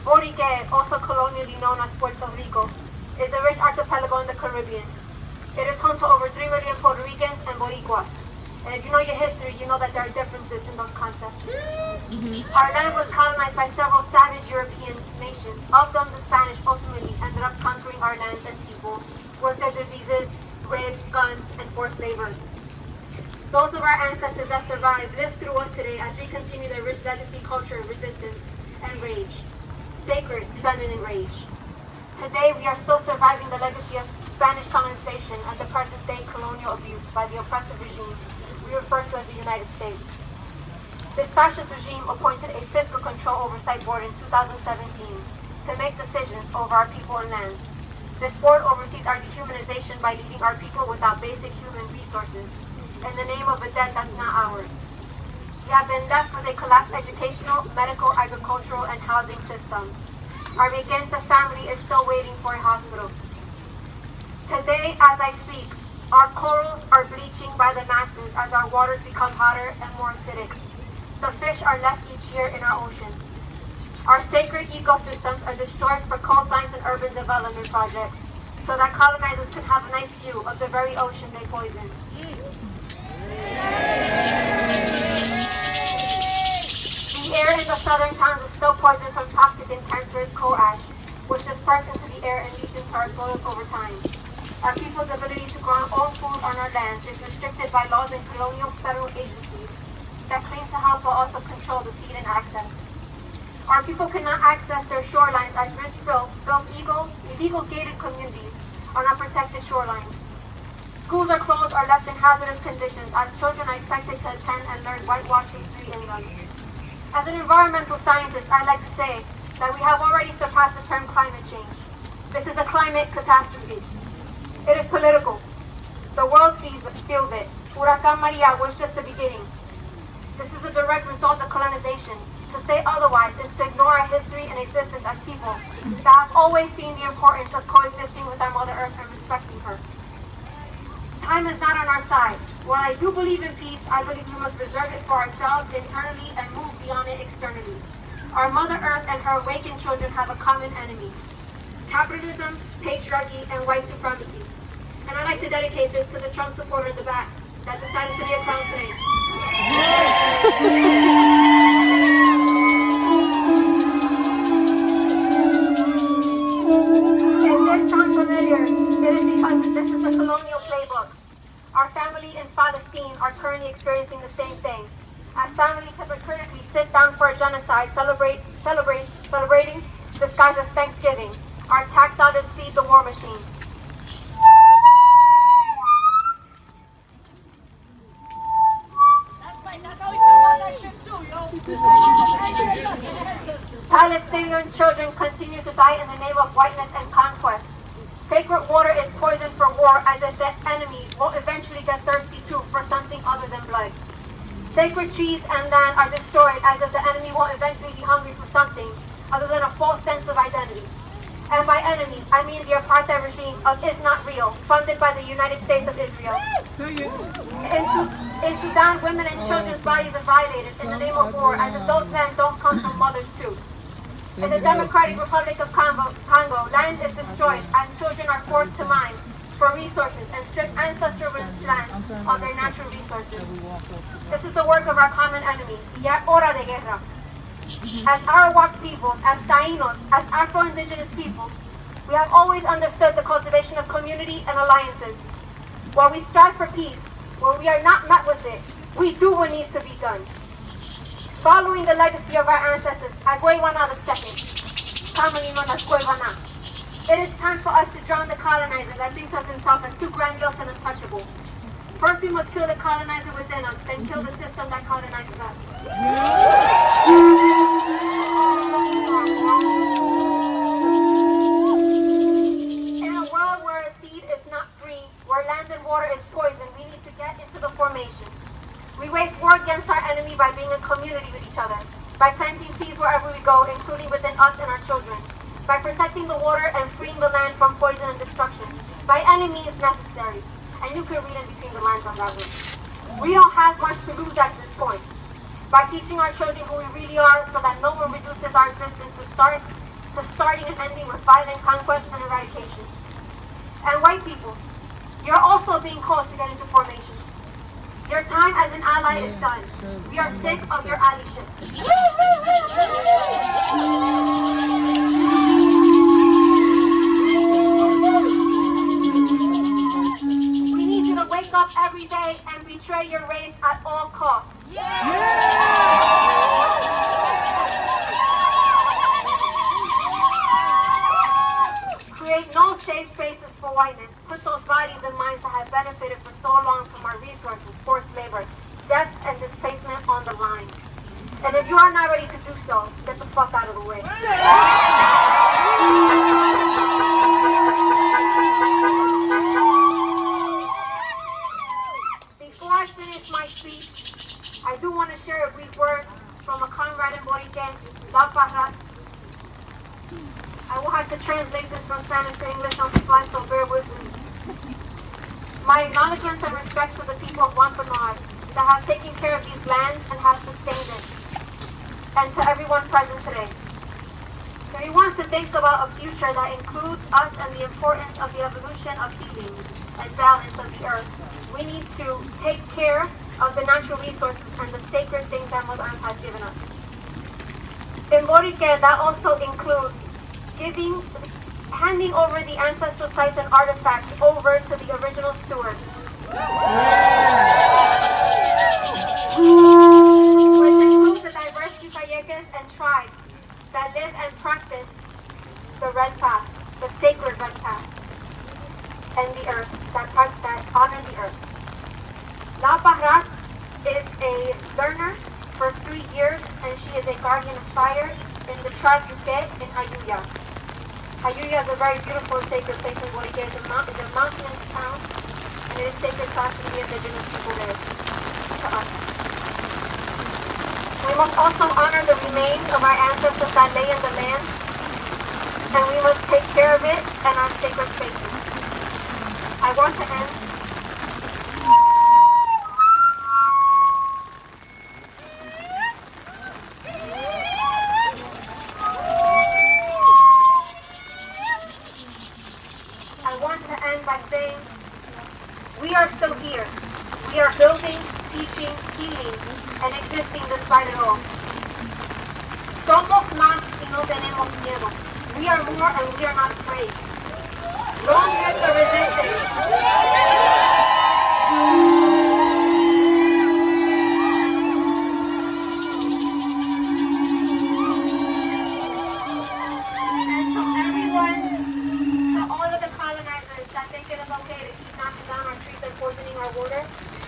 Speaker 11: Borique, also colonially known as Puerto Rico, is a rich archipelago in the Caribbean. It is home to over 3 million Puerto Ricans and Boricuas. And if you know your history, you know that there are differences in those concepts. Our land was colonized by several savage European nations. Of them, the Spanish ultimately ended up conquering our lands and people with their diseases, rape, guns, and forced labor. Those of our ancestors that survived live through us today as we continue their rich legacy, culture, resistance, and rage. Sacred, feminine rage. Today, we are still surviving the legacy of Spanish colonization and the present-day colonial abuse by the oppressive regime we refer to as the United States. This fascist regime appointed a fiscal control oversight board in 2017 to make decisions over our people and lands. This board oversees our dehumanization by leaving our people without basic human resources in the name of a debt that's not ours. We have been left with a collapsed educational, medical, agricultural, and housing system. Our Miguenza family is still waiting for a hospital. Today, as I speak, our corals are bleaching by the masses as our waters become hotter and more acidic. The fish are left each year in our ocean. Our sacred ecosystems are destroyed for coastlines and urban development projects, so that colonizers could have a nice view of the very ocean they poison. The air in the southern towns is still poisoned from toxic and cancerous coal ash, which disperses into the air and leaches into our soils over time. Our people's ability to grow our own food on our lands is restricted by laws and colonial federal agencies that claim to help while also control the seed and access. Our people cannot access their shorelines as rich-built, illegal gated communities on our protected shorelines. Schools are closed or left in hazardous conditions as children are expected to attend and learn whitewash history in them. As an environmental scientist, I'd like to say that we have already surpassed the term climate change. This is a climate catastrophe. It is political. The world feels it. Huracán Maria was just the beginning. This is a direct result of colonization. To say otherwise is to ignore our history and existence as people that have always seen the importance of coexisting with our Mother Earth and respecting her. Time is not on our side. While I do believe in peace, I believe we must preserve it for ourselves internally and move beyond it externally. Our Mother Earth and her awakened children have a common enemy: capitalism, patriarchy, and white supremacy. And I'd like to dedicate this to the Trump supporter in the back that decided to be a clown today. If this sounds familiar, it is because this is the colonial playbook. Our family in Palestine are currently experiencing the same thing. As families hypocritically sit down for a genocide, celebrating disguised as Thanksgiving, our tax dollars feed the war machine. Palestinian children continue to die in the name of whiteness and conquest. Sacred water is poisoned for war as if the enemy will eventually get thirsty too for something other than blood. Sacred trees and land are destroyed as if the enemy will eventually be hungry for something other than a false sense of identity. And by enemy, I mean the apartheid regime of Is Not Real, funded by the United States of Israel. In Sudan, women and children's bodies are violated in the name of war as if those men don't come from mothers too. In the Democratic Republic of Congo, land is destroyed as children are forced to mine for resources and strip ancestral lands of their natural resources. This is the work of our common enemy, ya hora de guerra. As Arawak people, as Tainos, as Afro-Indigenous peoples, we have always understood the cultivation of community and alliances. While we strive for peace, when we are not met with it, we do what needs to be done. Following the legacy of our ancestors, Agüeywana II, commonly known as Cuevana, it is time for us to drown the colonizer that thinks of himself as too grandiose and untouchable. First, we must kill the colonizer within us, then kill the system that colonizes us. In a world where a seed is not free, where land and water is poison, we need to get into the formation. We wage war against our enemy by being in community with each other, by planting seeds wherever we go, including within us and our children, by protecting the water and freeing the land from poison and destruction, by any means necessary. And you can read in between the lines on that one. We don't have much to lose at this point. By teaching our children who we really are so that no one reduces our existence to starting and ending with violent conquest and eradication. And white people, you're also being called to get into formation. Your time as an ally is done. We are sick of your allyship. We need you to wake up every day and betray your race at all costs. Create no safe spaces for whiteness. Put those bodies and minds that have benefited for so long from our resources, forced labor, death and displacement on the line. And if you are not ready to do so, get the fuck out of the way. Before I finish my speech, I do want to share a brief word from a comrade in Boriken, Zapahrat. I will have to translate this from Spanish to English on the fly, so bear with me. My acknowledgements and respects to the people of Waterfront that have taken care of these lands and have sustained it, and to everyone present today. So we want to think about a future that includes us and the importance of the evolution of healing and balance of the earth. We need to take care of the natural resources and the sacred things that Mother Earth has given us. In Boriken, that also includes handing over the ancestral sites and artifacts over to the original stewards. Which includes the diverse Yucayecas and tribes that live and practice the red path, the sacred red path, and the earth, that honor the earth. La Pahrat is a learner for 3 years, and she is a guardian of fire in the tribe Yuke in Ayuya. Ayuya is a very beautiful and sacred place in Boriken. It's a mountainous town, and it is sacred to the indigenous people there, to us. We must also honor the remains of our ancestors that lay in the land, and we must take care of it and our sacred spaces. I want to end by saying, we are still here. We are building, teaching, healing, and existing despite it all. Somos más y no tenemos miedo. We are more and we are not afraid. Long live the resistance.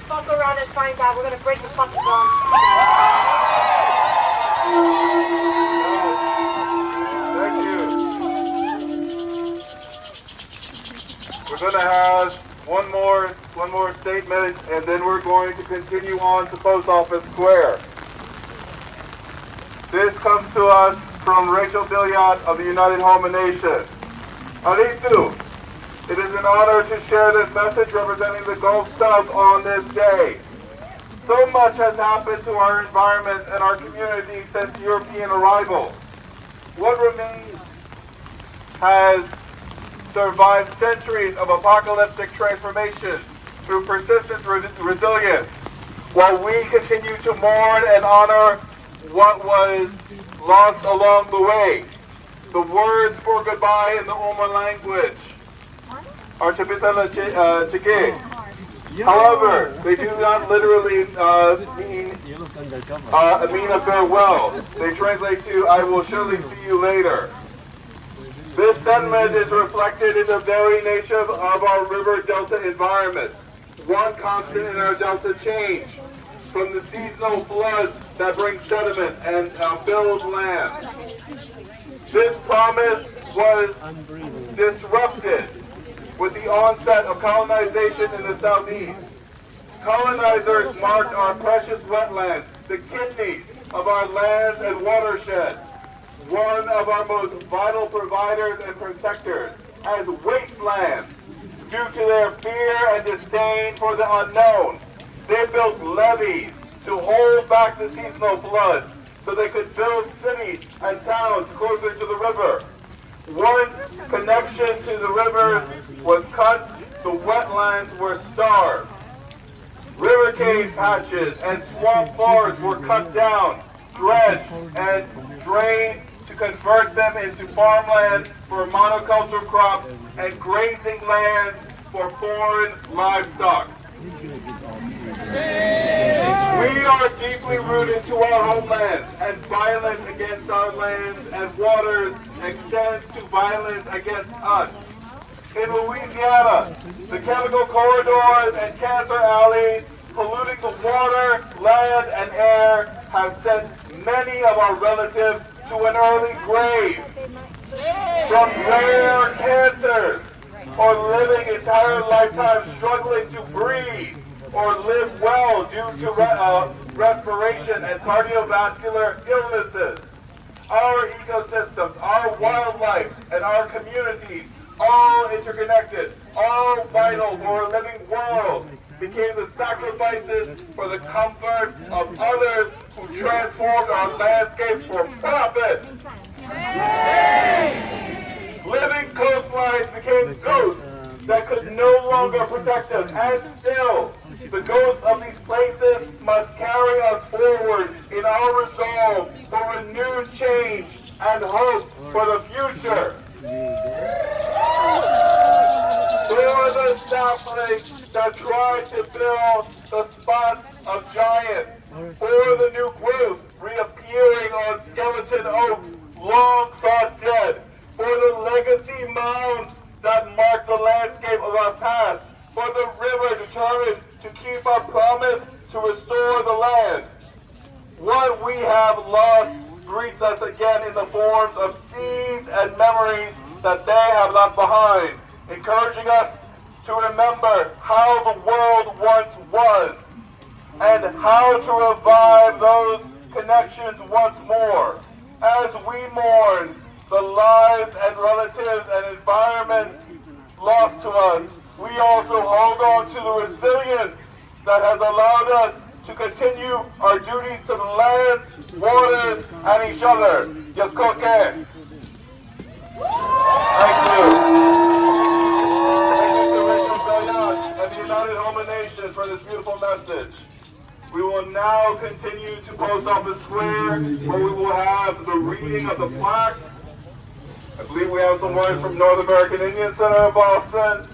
Speaker 11: Fuck around and find out. We're gonna break the fucking bomb.
Speaker 1: Thank you. We're gonna have one more statement, and then we're going to continue on to Post Office Square. This comes to us from Raquel of the United Home and Nation. Aristu. It is an honor to share this message representing the Gulf South on this day. So much has happened to our environment and our community since European arrival. What remains has survived centuries of apocalyptic transformation through persistent resilience, while we continue to mourn and honor what was lost along the way. The words for goodbye in the Oma language are Chabisala Chike. However, they do not literally mean a farewell. They translate to, I will surely see you later. This sentiment is reflected in the very nature of our river delta environment. One constant in our delta change, from the seasonal floods that bring sediment and build land. This promise was disrupted with the onset of colonization in the southeast. Colonizers marked our precious wetlands, the kidneys of our lands and watersheds. one of our most vital providers and protectors, as wasteland due to their fear and disdain for the unknown. They built levees to hold back the seasonal floods so they could build cities and towns closer to the river. Once connection to the rivers was cut, the wetlands were starved. River cave patches and swamp forests were cut down, dredged, and drained to convert them into farmland for monoculture crops and grazing lands for foreign livestock. We are deeply rooted to our homelands, and violence against our lands and waters extends to violence against us. In Louisiana, the chemical corridors and cancer alleys polluting the water, land, and air have sent many of our relatives to an early grave. From rare cancers, or living entire lifetimes struggling to breathe, or live well due to respiration and cardiovascular illnesses. Our ecosystems, our wildlife, and our communities, all interconnected, all vital for a living world, became the sacrifices for the comfort of others who transformed our landscapes for profit. Living coastlines became ghosts that could no longer protect us, and still, the ghosts of these places must carry us forward in our resolve for renewed change and hope for the future. For the saplings that tried to fill the spots of giants, for the new growth reappearing on skeleton oaks long thought dead, for the legacy mounds that mark the landscape of our past, for the river determined to keep our promise to restore the land. What we have lost greets us again in the forms of seeds and memories that they have left behind, encouraging us to remember how the world once was and how to revive those connections once more. As we mourn the lives and relatives and environments lost to us, we also hold on to the resilience that has allowed us to continue our duties to the lands, waters, and each other. Yaskoke. Thank you. Thank you to Raquel and the United Home Nations for this beautiful message. We will now continue to Post Office Square, where we will have the reading of the plaque. I believe we have some words from North American Indian Center of Boston.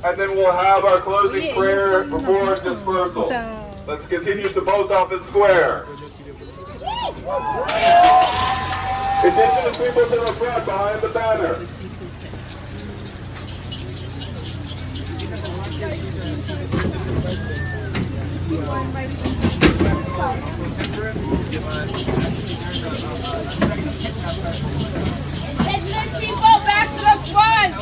Speaker 1: And then we'll have our closing prayer before dispersal. Let's continue to Post Office Square. Indigenous people to the front behind the banner.
Speaker 12: Indigenous people back to the front!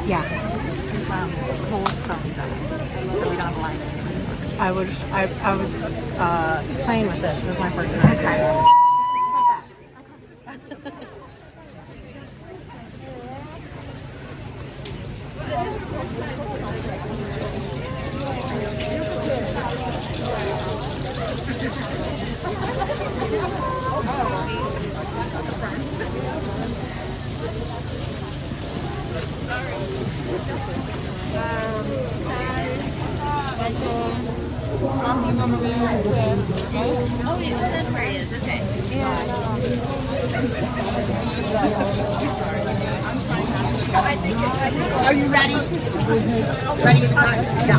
Speaker 8: Yeah. Whole coffee so we don't have lines. I was playing with this. This is my first time. It's not bad.
Speaker 12: Oh, yeah, that's where he is. Okay. Are you ready? Ready to run? Yeah.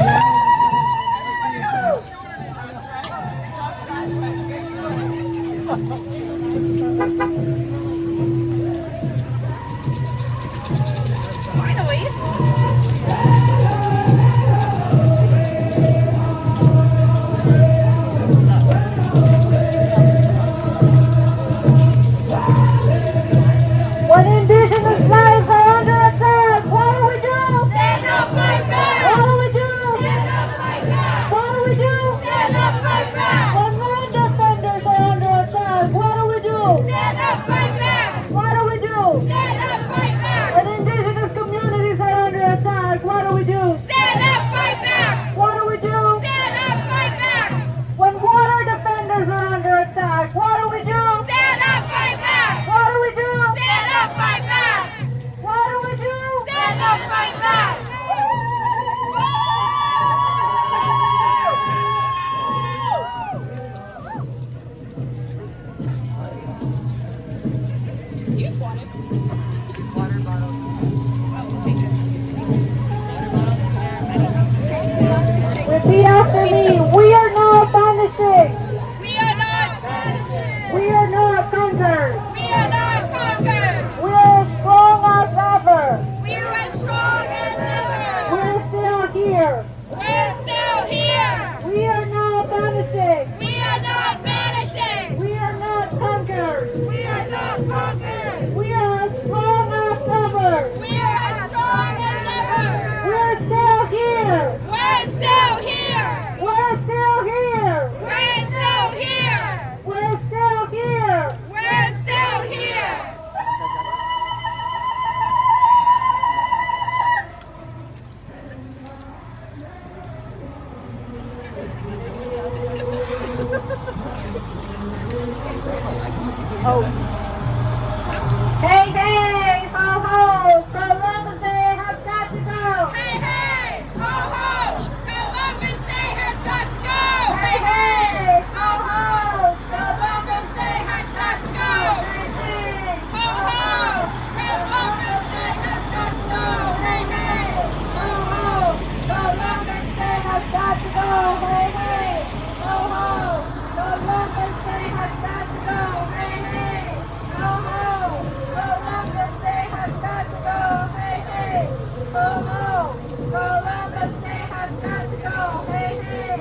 Speaker 11: When indigenous lives are under attack, what do we do? Stand up, fight back! after me. We are not vanishing.
Speaker 12: We are not vanishing.
Speaker 11: We are not conquered.
Speaker 12: We are not conquered.
Speaker 11: We are as strong as ever.
Speaker 12: We are as strong as ever.
Speaker 11: We're still here.
Speaker 12: We're still here.
Speaker 11: We are not vanishing.
Speaker 12: We are not vanishing.
Speaker 11: We are not conquered.
Speaker 12: We are not conquered.
Speaker 11: We are as strong as ever.
Speaker 12: We are as strong as ever.
Speaker 11: We're still here.
Speaker 12: We're still here.
Speaker 11: We're still here.
Speaker 12: We're still here.
Speaker 11: We're still here.
Speaker 12: We're still here.
Speaker 11: Hey, hey, ho, ho, Columbus Day has got to go.
Speaker 12: Hey, hey, ho, ho, Columbus Day has got to go.
Speaker 11: Hey, hey, ho, ho,
Speaker 12: Columbus Day has got to go.
Speaker 11: hey, hey,
Speaker 12: Ho, ho, Columbus Day has got to go.
Speaker 11: hey, hey, ho, ho, Columbus Day has got to go. Hey, hey, ho, ho, Columbus Day has got to go. Hey, hey, ho, ho, Columbus Day has got to go. Hey, hey, ho, ho, Columbus Day has got to go. Hey, hey,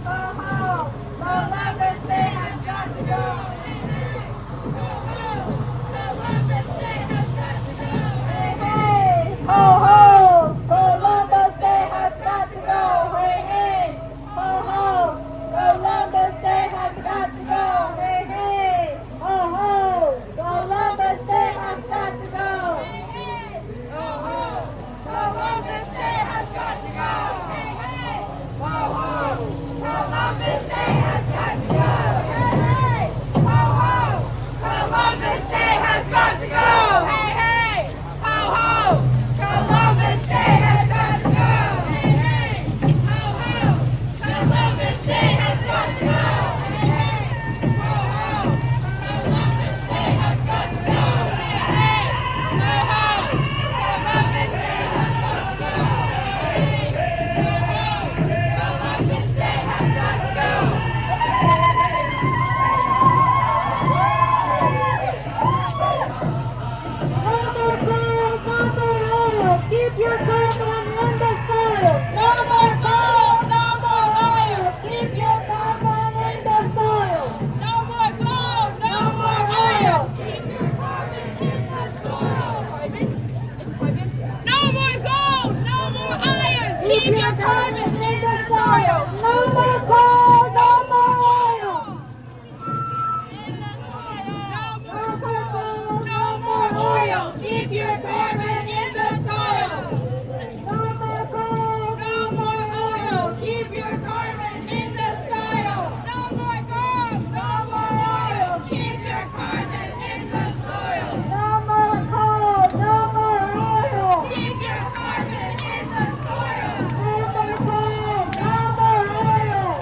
Speaker 11: ho, ho, Columbus Day has got to go. Hey, hey, ho, ho, Columbus Day has got to go. Hey, hey, ho, ho, Columbus Day has got to go. Hey, hey, ho, ho, Columbus Day has got to go. Hey, hey, ho, ho, Columbus Day has got to go. Hey, hey, ho, ho, Columbus Day has got to go. Hey, hey, ho, ho, Columbus Day has got to go. Hey, hey, ho, ho, Columbus Day has got to go. Hey, hey, ho, ho, Columbus Day has got to go. Hey, hey, ho, ho, Columbus Day has got to go. Hey, hey, ho, ho, Columbus Day has got to go. Hey, hey, ho, ho, Columbus Day has got to go. Hey, ho, ho, Columbus Day has got to go. Keep your carbon in the soil. No more gold, no more oil. Keep your carbon in the soil.
Speaker 12: No more gold, no more oil. Keep your carbon in the soil. No more gold, no more iron. Keep your carbon in the soil.
Speaker 11: No more gold, no more oil.
Speaker 12: No more gold, no more oil. Keep your carbon in the soil.
Speaker 11: No more gold,
Speaker 12: No more oil. Keep your carbon in the soil. No more gold, no more oil. Keep your carbon in the soil.
Speaker 11: no more gold, no more oil.
Speaker 12: Keep your carbon in the soil.
Speaker 11: No more gold, no more oil.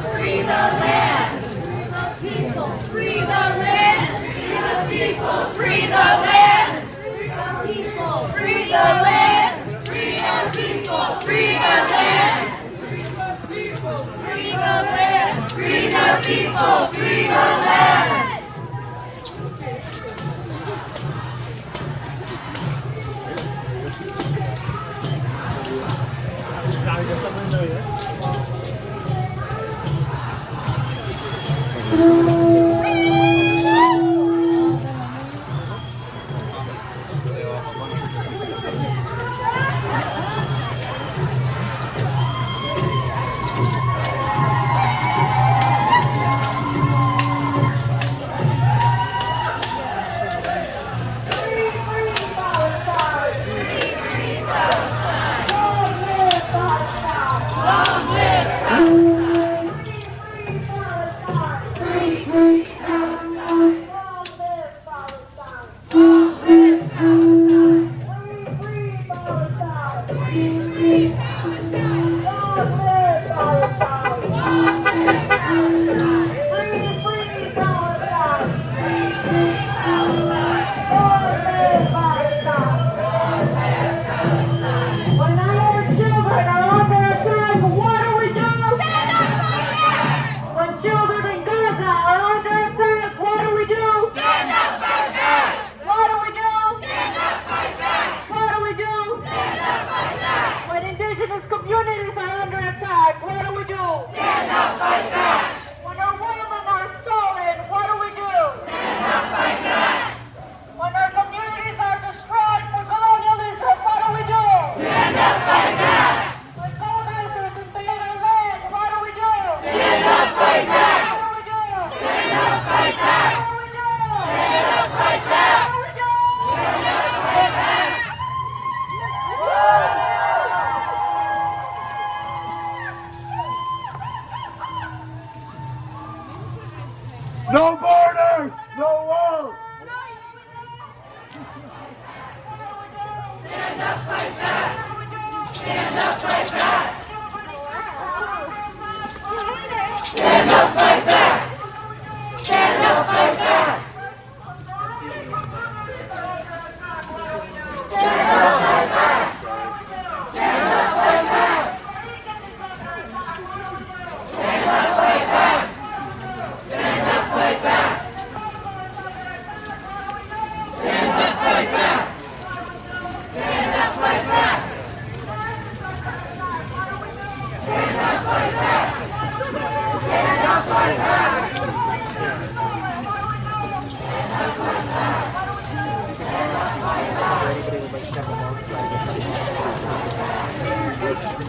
Speaker 12: free the land. Free the people, free the land. Free the people, free the land. Free the people, free the land. Free the people, free the land. Free the people, free the land. Free the people, free the land.
Speaker 13: No borders! No walls!
Speaker 12: Stand up, fight back! Stand up, fight back! Stand up, fight back! Stand up, fight back! Stand up, fight back! Stand up, fight back! Stand up, fight back! Stand up, fight back! Stand up, fight back! Stand up, fight back! Stand up, fight back! Stand up, fight back!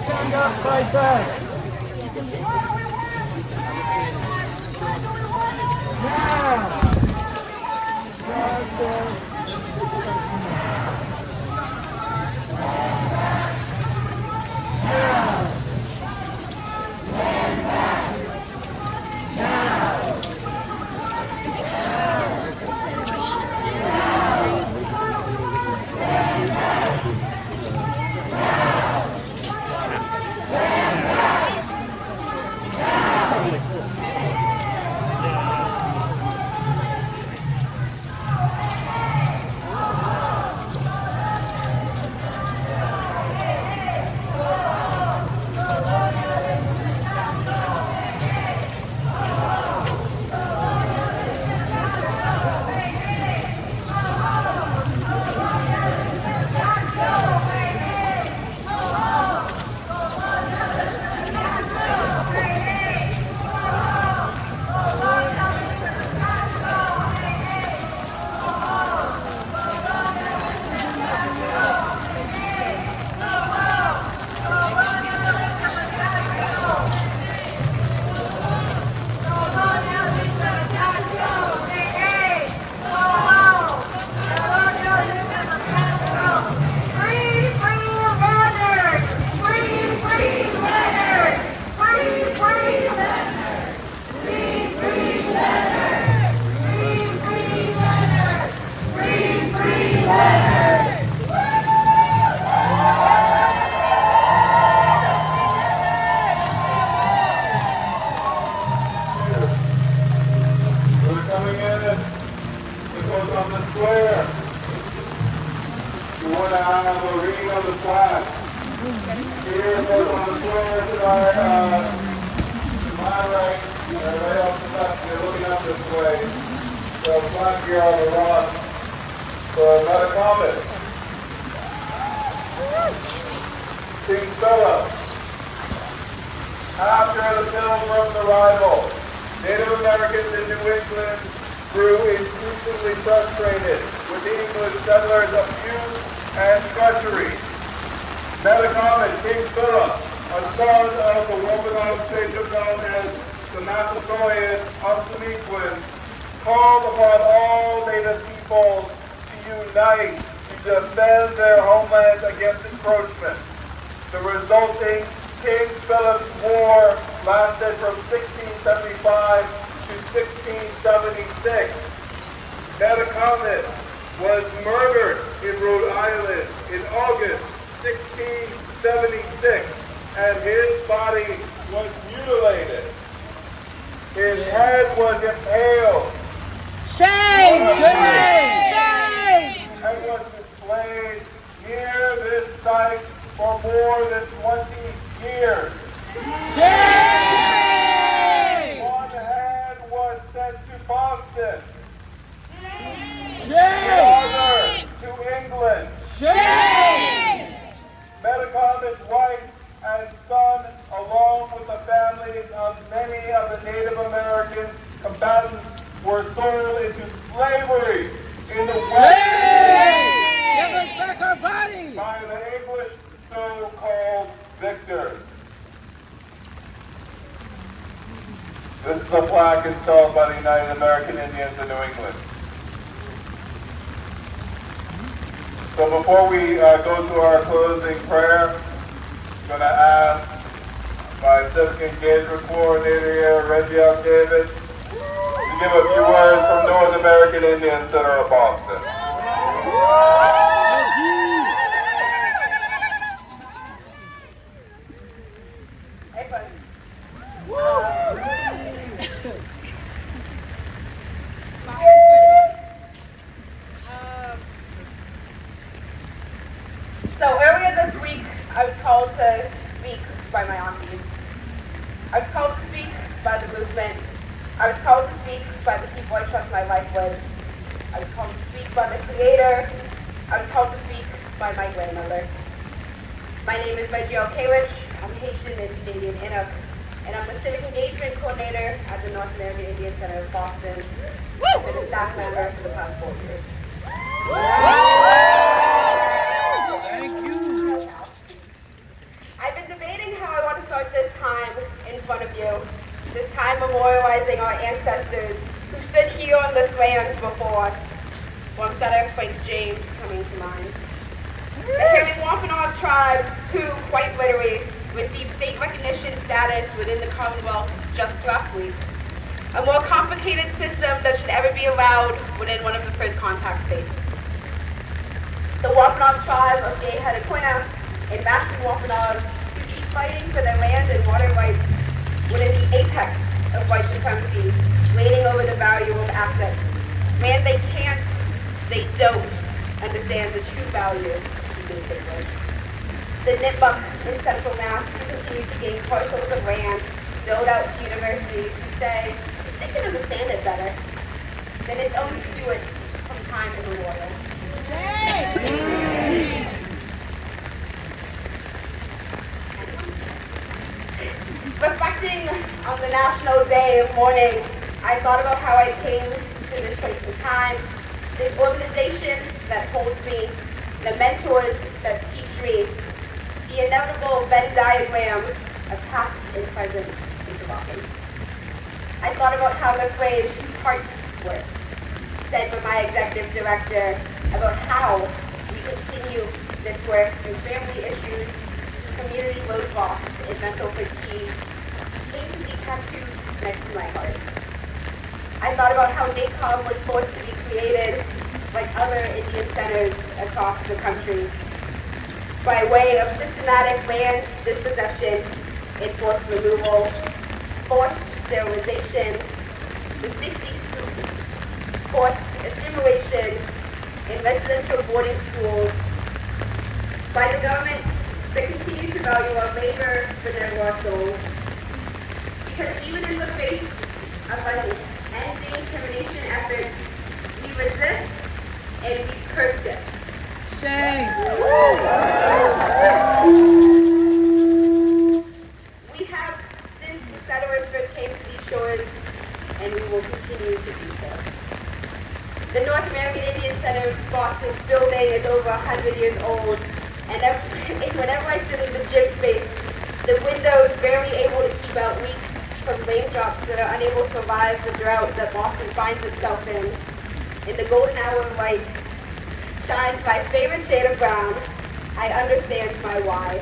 Speaker 13: Stand up, fight back!
Speaker 12: Stand back!
Speaker 1: have a reading of the flag. Here it goes on the floor to my right, right off the left. You're looking up this way. So flag here on the rock. So another comment. King Philip. After the Pilgrim's arrival, Native Americans in New England grew increasingly frustrated with the English settlers' abuse and treachery. Metacomet King Philip, a son of the Wampanoag station known as the Massasoit Unsemequin, called upon all Native peoples to unite to defend their homelands against encroachment. The resulting King Philip's War lasted from 1675 to 1676. Metacomet was murdered in Rhode Island in August 1676, and his body was mutilated. His head was impaled.
Speaker 12: Shame! Shame! Shame!
Speaker 1: And was displayed near this site for more than 20 years.
Speaker 12: Shame!
Speaker 1: One head was sent to Boston.
Speaker 12: Shame!
Speaker 1: The other to England.
Speaker 12: Shame!
Speaker 1: Metacomet's wife and son, along with the families of many of the Native American combatants, were sold into slavery in the West.
Speaker 12: Give us back our bodies!
Speaker 1: By the English so-called victors. This is a plaque installed by the United American Indians in New England. So before we go to our closing prayer, I'm going to ask my civic engagement coordinator here, Raquel, David, to give a few words from North American Indian Center of Boston.
Speaker 14: So earlier this week, I was called to speak by my aunties. I was called to speak by the movement. I was called to speak by the people I trust my life with. I was called to speak by the Creator. I was called to speak by my grandmother. My name is Raquel. I'm Haitian and Canadian Inuk, and I'm the Civic Engagement Coordinator at the North American Indian Center of Boston. I've been a staff member for the past 4 years. I've been debating how I want to start this time in front of you, this time memorializing our ancestors who stood here on this land before us. One setter, Frank James, coming to mind. The Hairy Wampanoag tribe, who, quite literally, received state recognition status within the Commonwealth just last week. A more complicated system that should ever be allowed within one of the first contact states. The Wampanoag tribe of Gay-Headed-Quina and Bastion Wampanoag who keep fighting for their land and water rights within the apex of white supremacy, reigning over the value of assets. Land they can't, they don't understand the true value of being sacred. The Nipmuc in Central Mass who continue to gain parcels of land, build out universities, who say they can understand it better than its own stewards from time immemorial. Reflecting on the National Day of Mourning, I thought about how I came to this place in time, this organization that holds me, the mentors that teach me, the inevitable Venn diagram of past and present interlocking. I thought about how the phrase heart work, said by my executive director, about how we continue this work through family issues, community load loss, and mental fatigue, came to be tattooed next to my heart. I thought about how NACOM was forced to be created, like other Indian centers across the country, by way of systematic land dispossession and forced removal, forced sterilization, the 60 scoop, forced assimilation in residential boarding schools, by the government that continue to value our labor but never our souls. Because even in the face of unending termination efforts, we resist and we persist.
Speaker 7: Shame.
Speaker 14: We have, since the settlers first came to these shores, and we will continue to do so. The North American Indian Center of Boston's building is over 100 years old, and whenever I sit in the gym space, the window is barely able to keep out leaks from raindrops that are unable to survive the drought that Boston finds itself in. In the golden hour of light shines my favorite shade of brown. I understand my why.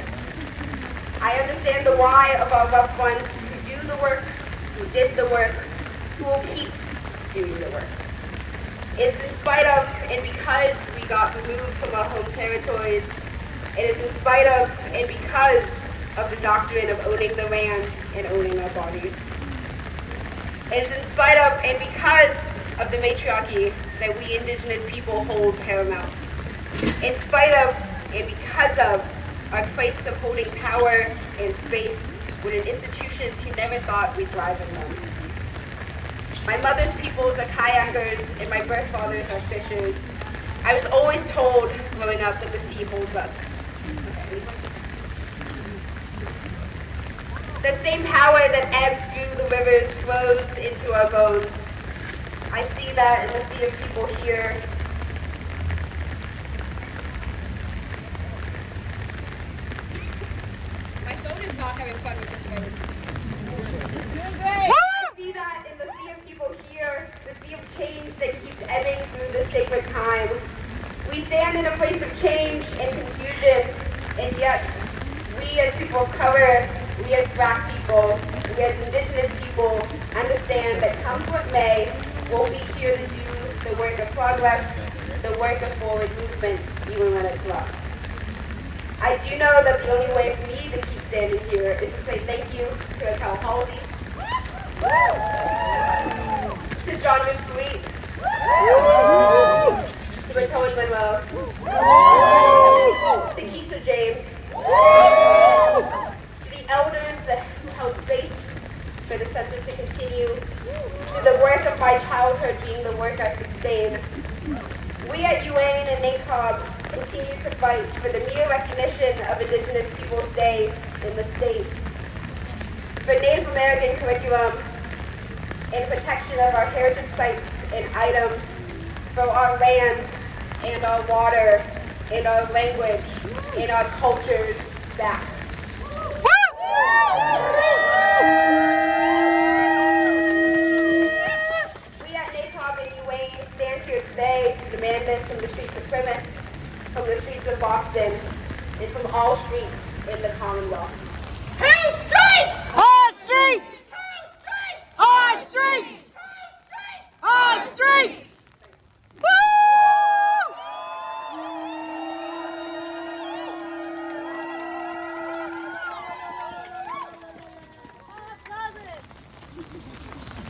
Speaker 14: I understand the why of our loved ones who do the work, who did the work, who will keep doing the work. It's in spite of and because we got removed from our home territories. It is in spite of and because of the doctrine of owning the land and owning our bodies. It is in spite of and because of the matriarchy that we indigenous people hold paramount. In spite of and because of our place of holding power and space within institutions who never thought we'd thrive in them. My mother's peoples are kayakers and my birth fathers are fishers. I was always told growing up that the sea holds us. The same power that ebbs through the rivers flows into our bones. I see that in the sea of people here. My phone is not having fun with this phone. I see that in the sea of people here, the sea of change that keeps ebbing through the sacred time. We stand in a place of change and confusion, and yet we as people of color, we as Black people, we as indigenous people understand that come what may, we'll be here to do the work of progress, the work of forward movement, even when it's rough. I do know that the only way for me to keep standing here is to say thank you to Raquel, Halsey, to John McSweet, to Raquel Manuel, to Keisha James, to the elders who held space for the center to continue, to the work of my childhood being the work I sustain. We at UAN and NACOB continue to fight for the mere recognition of Indigenous Peoples' Day in the state, for Native American curriculum, and protection of our heritage sites and items, for our land and our water and our language and our cultures back. We at NACOB and UAN stand here today to demand this from the streets of Plymouth, from the streets of Boston, and from all streets in the Commonwealth.
Speaker 12: Whose streets? Our streets! Our streets! Our streets!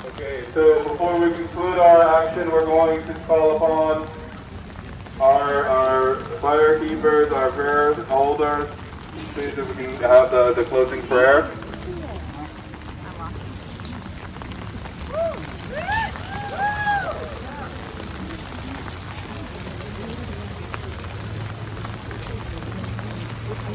Speaker 1: Okay, so before we conclude our action, we're going to call upon our fire keepers, our prayer holders. Please, if we can have the closing prayer.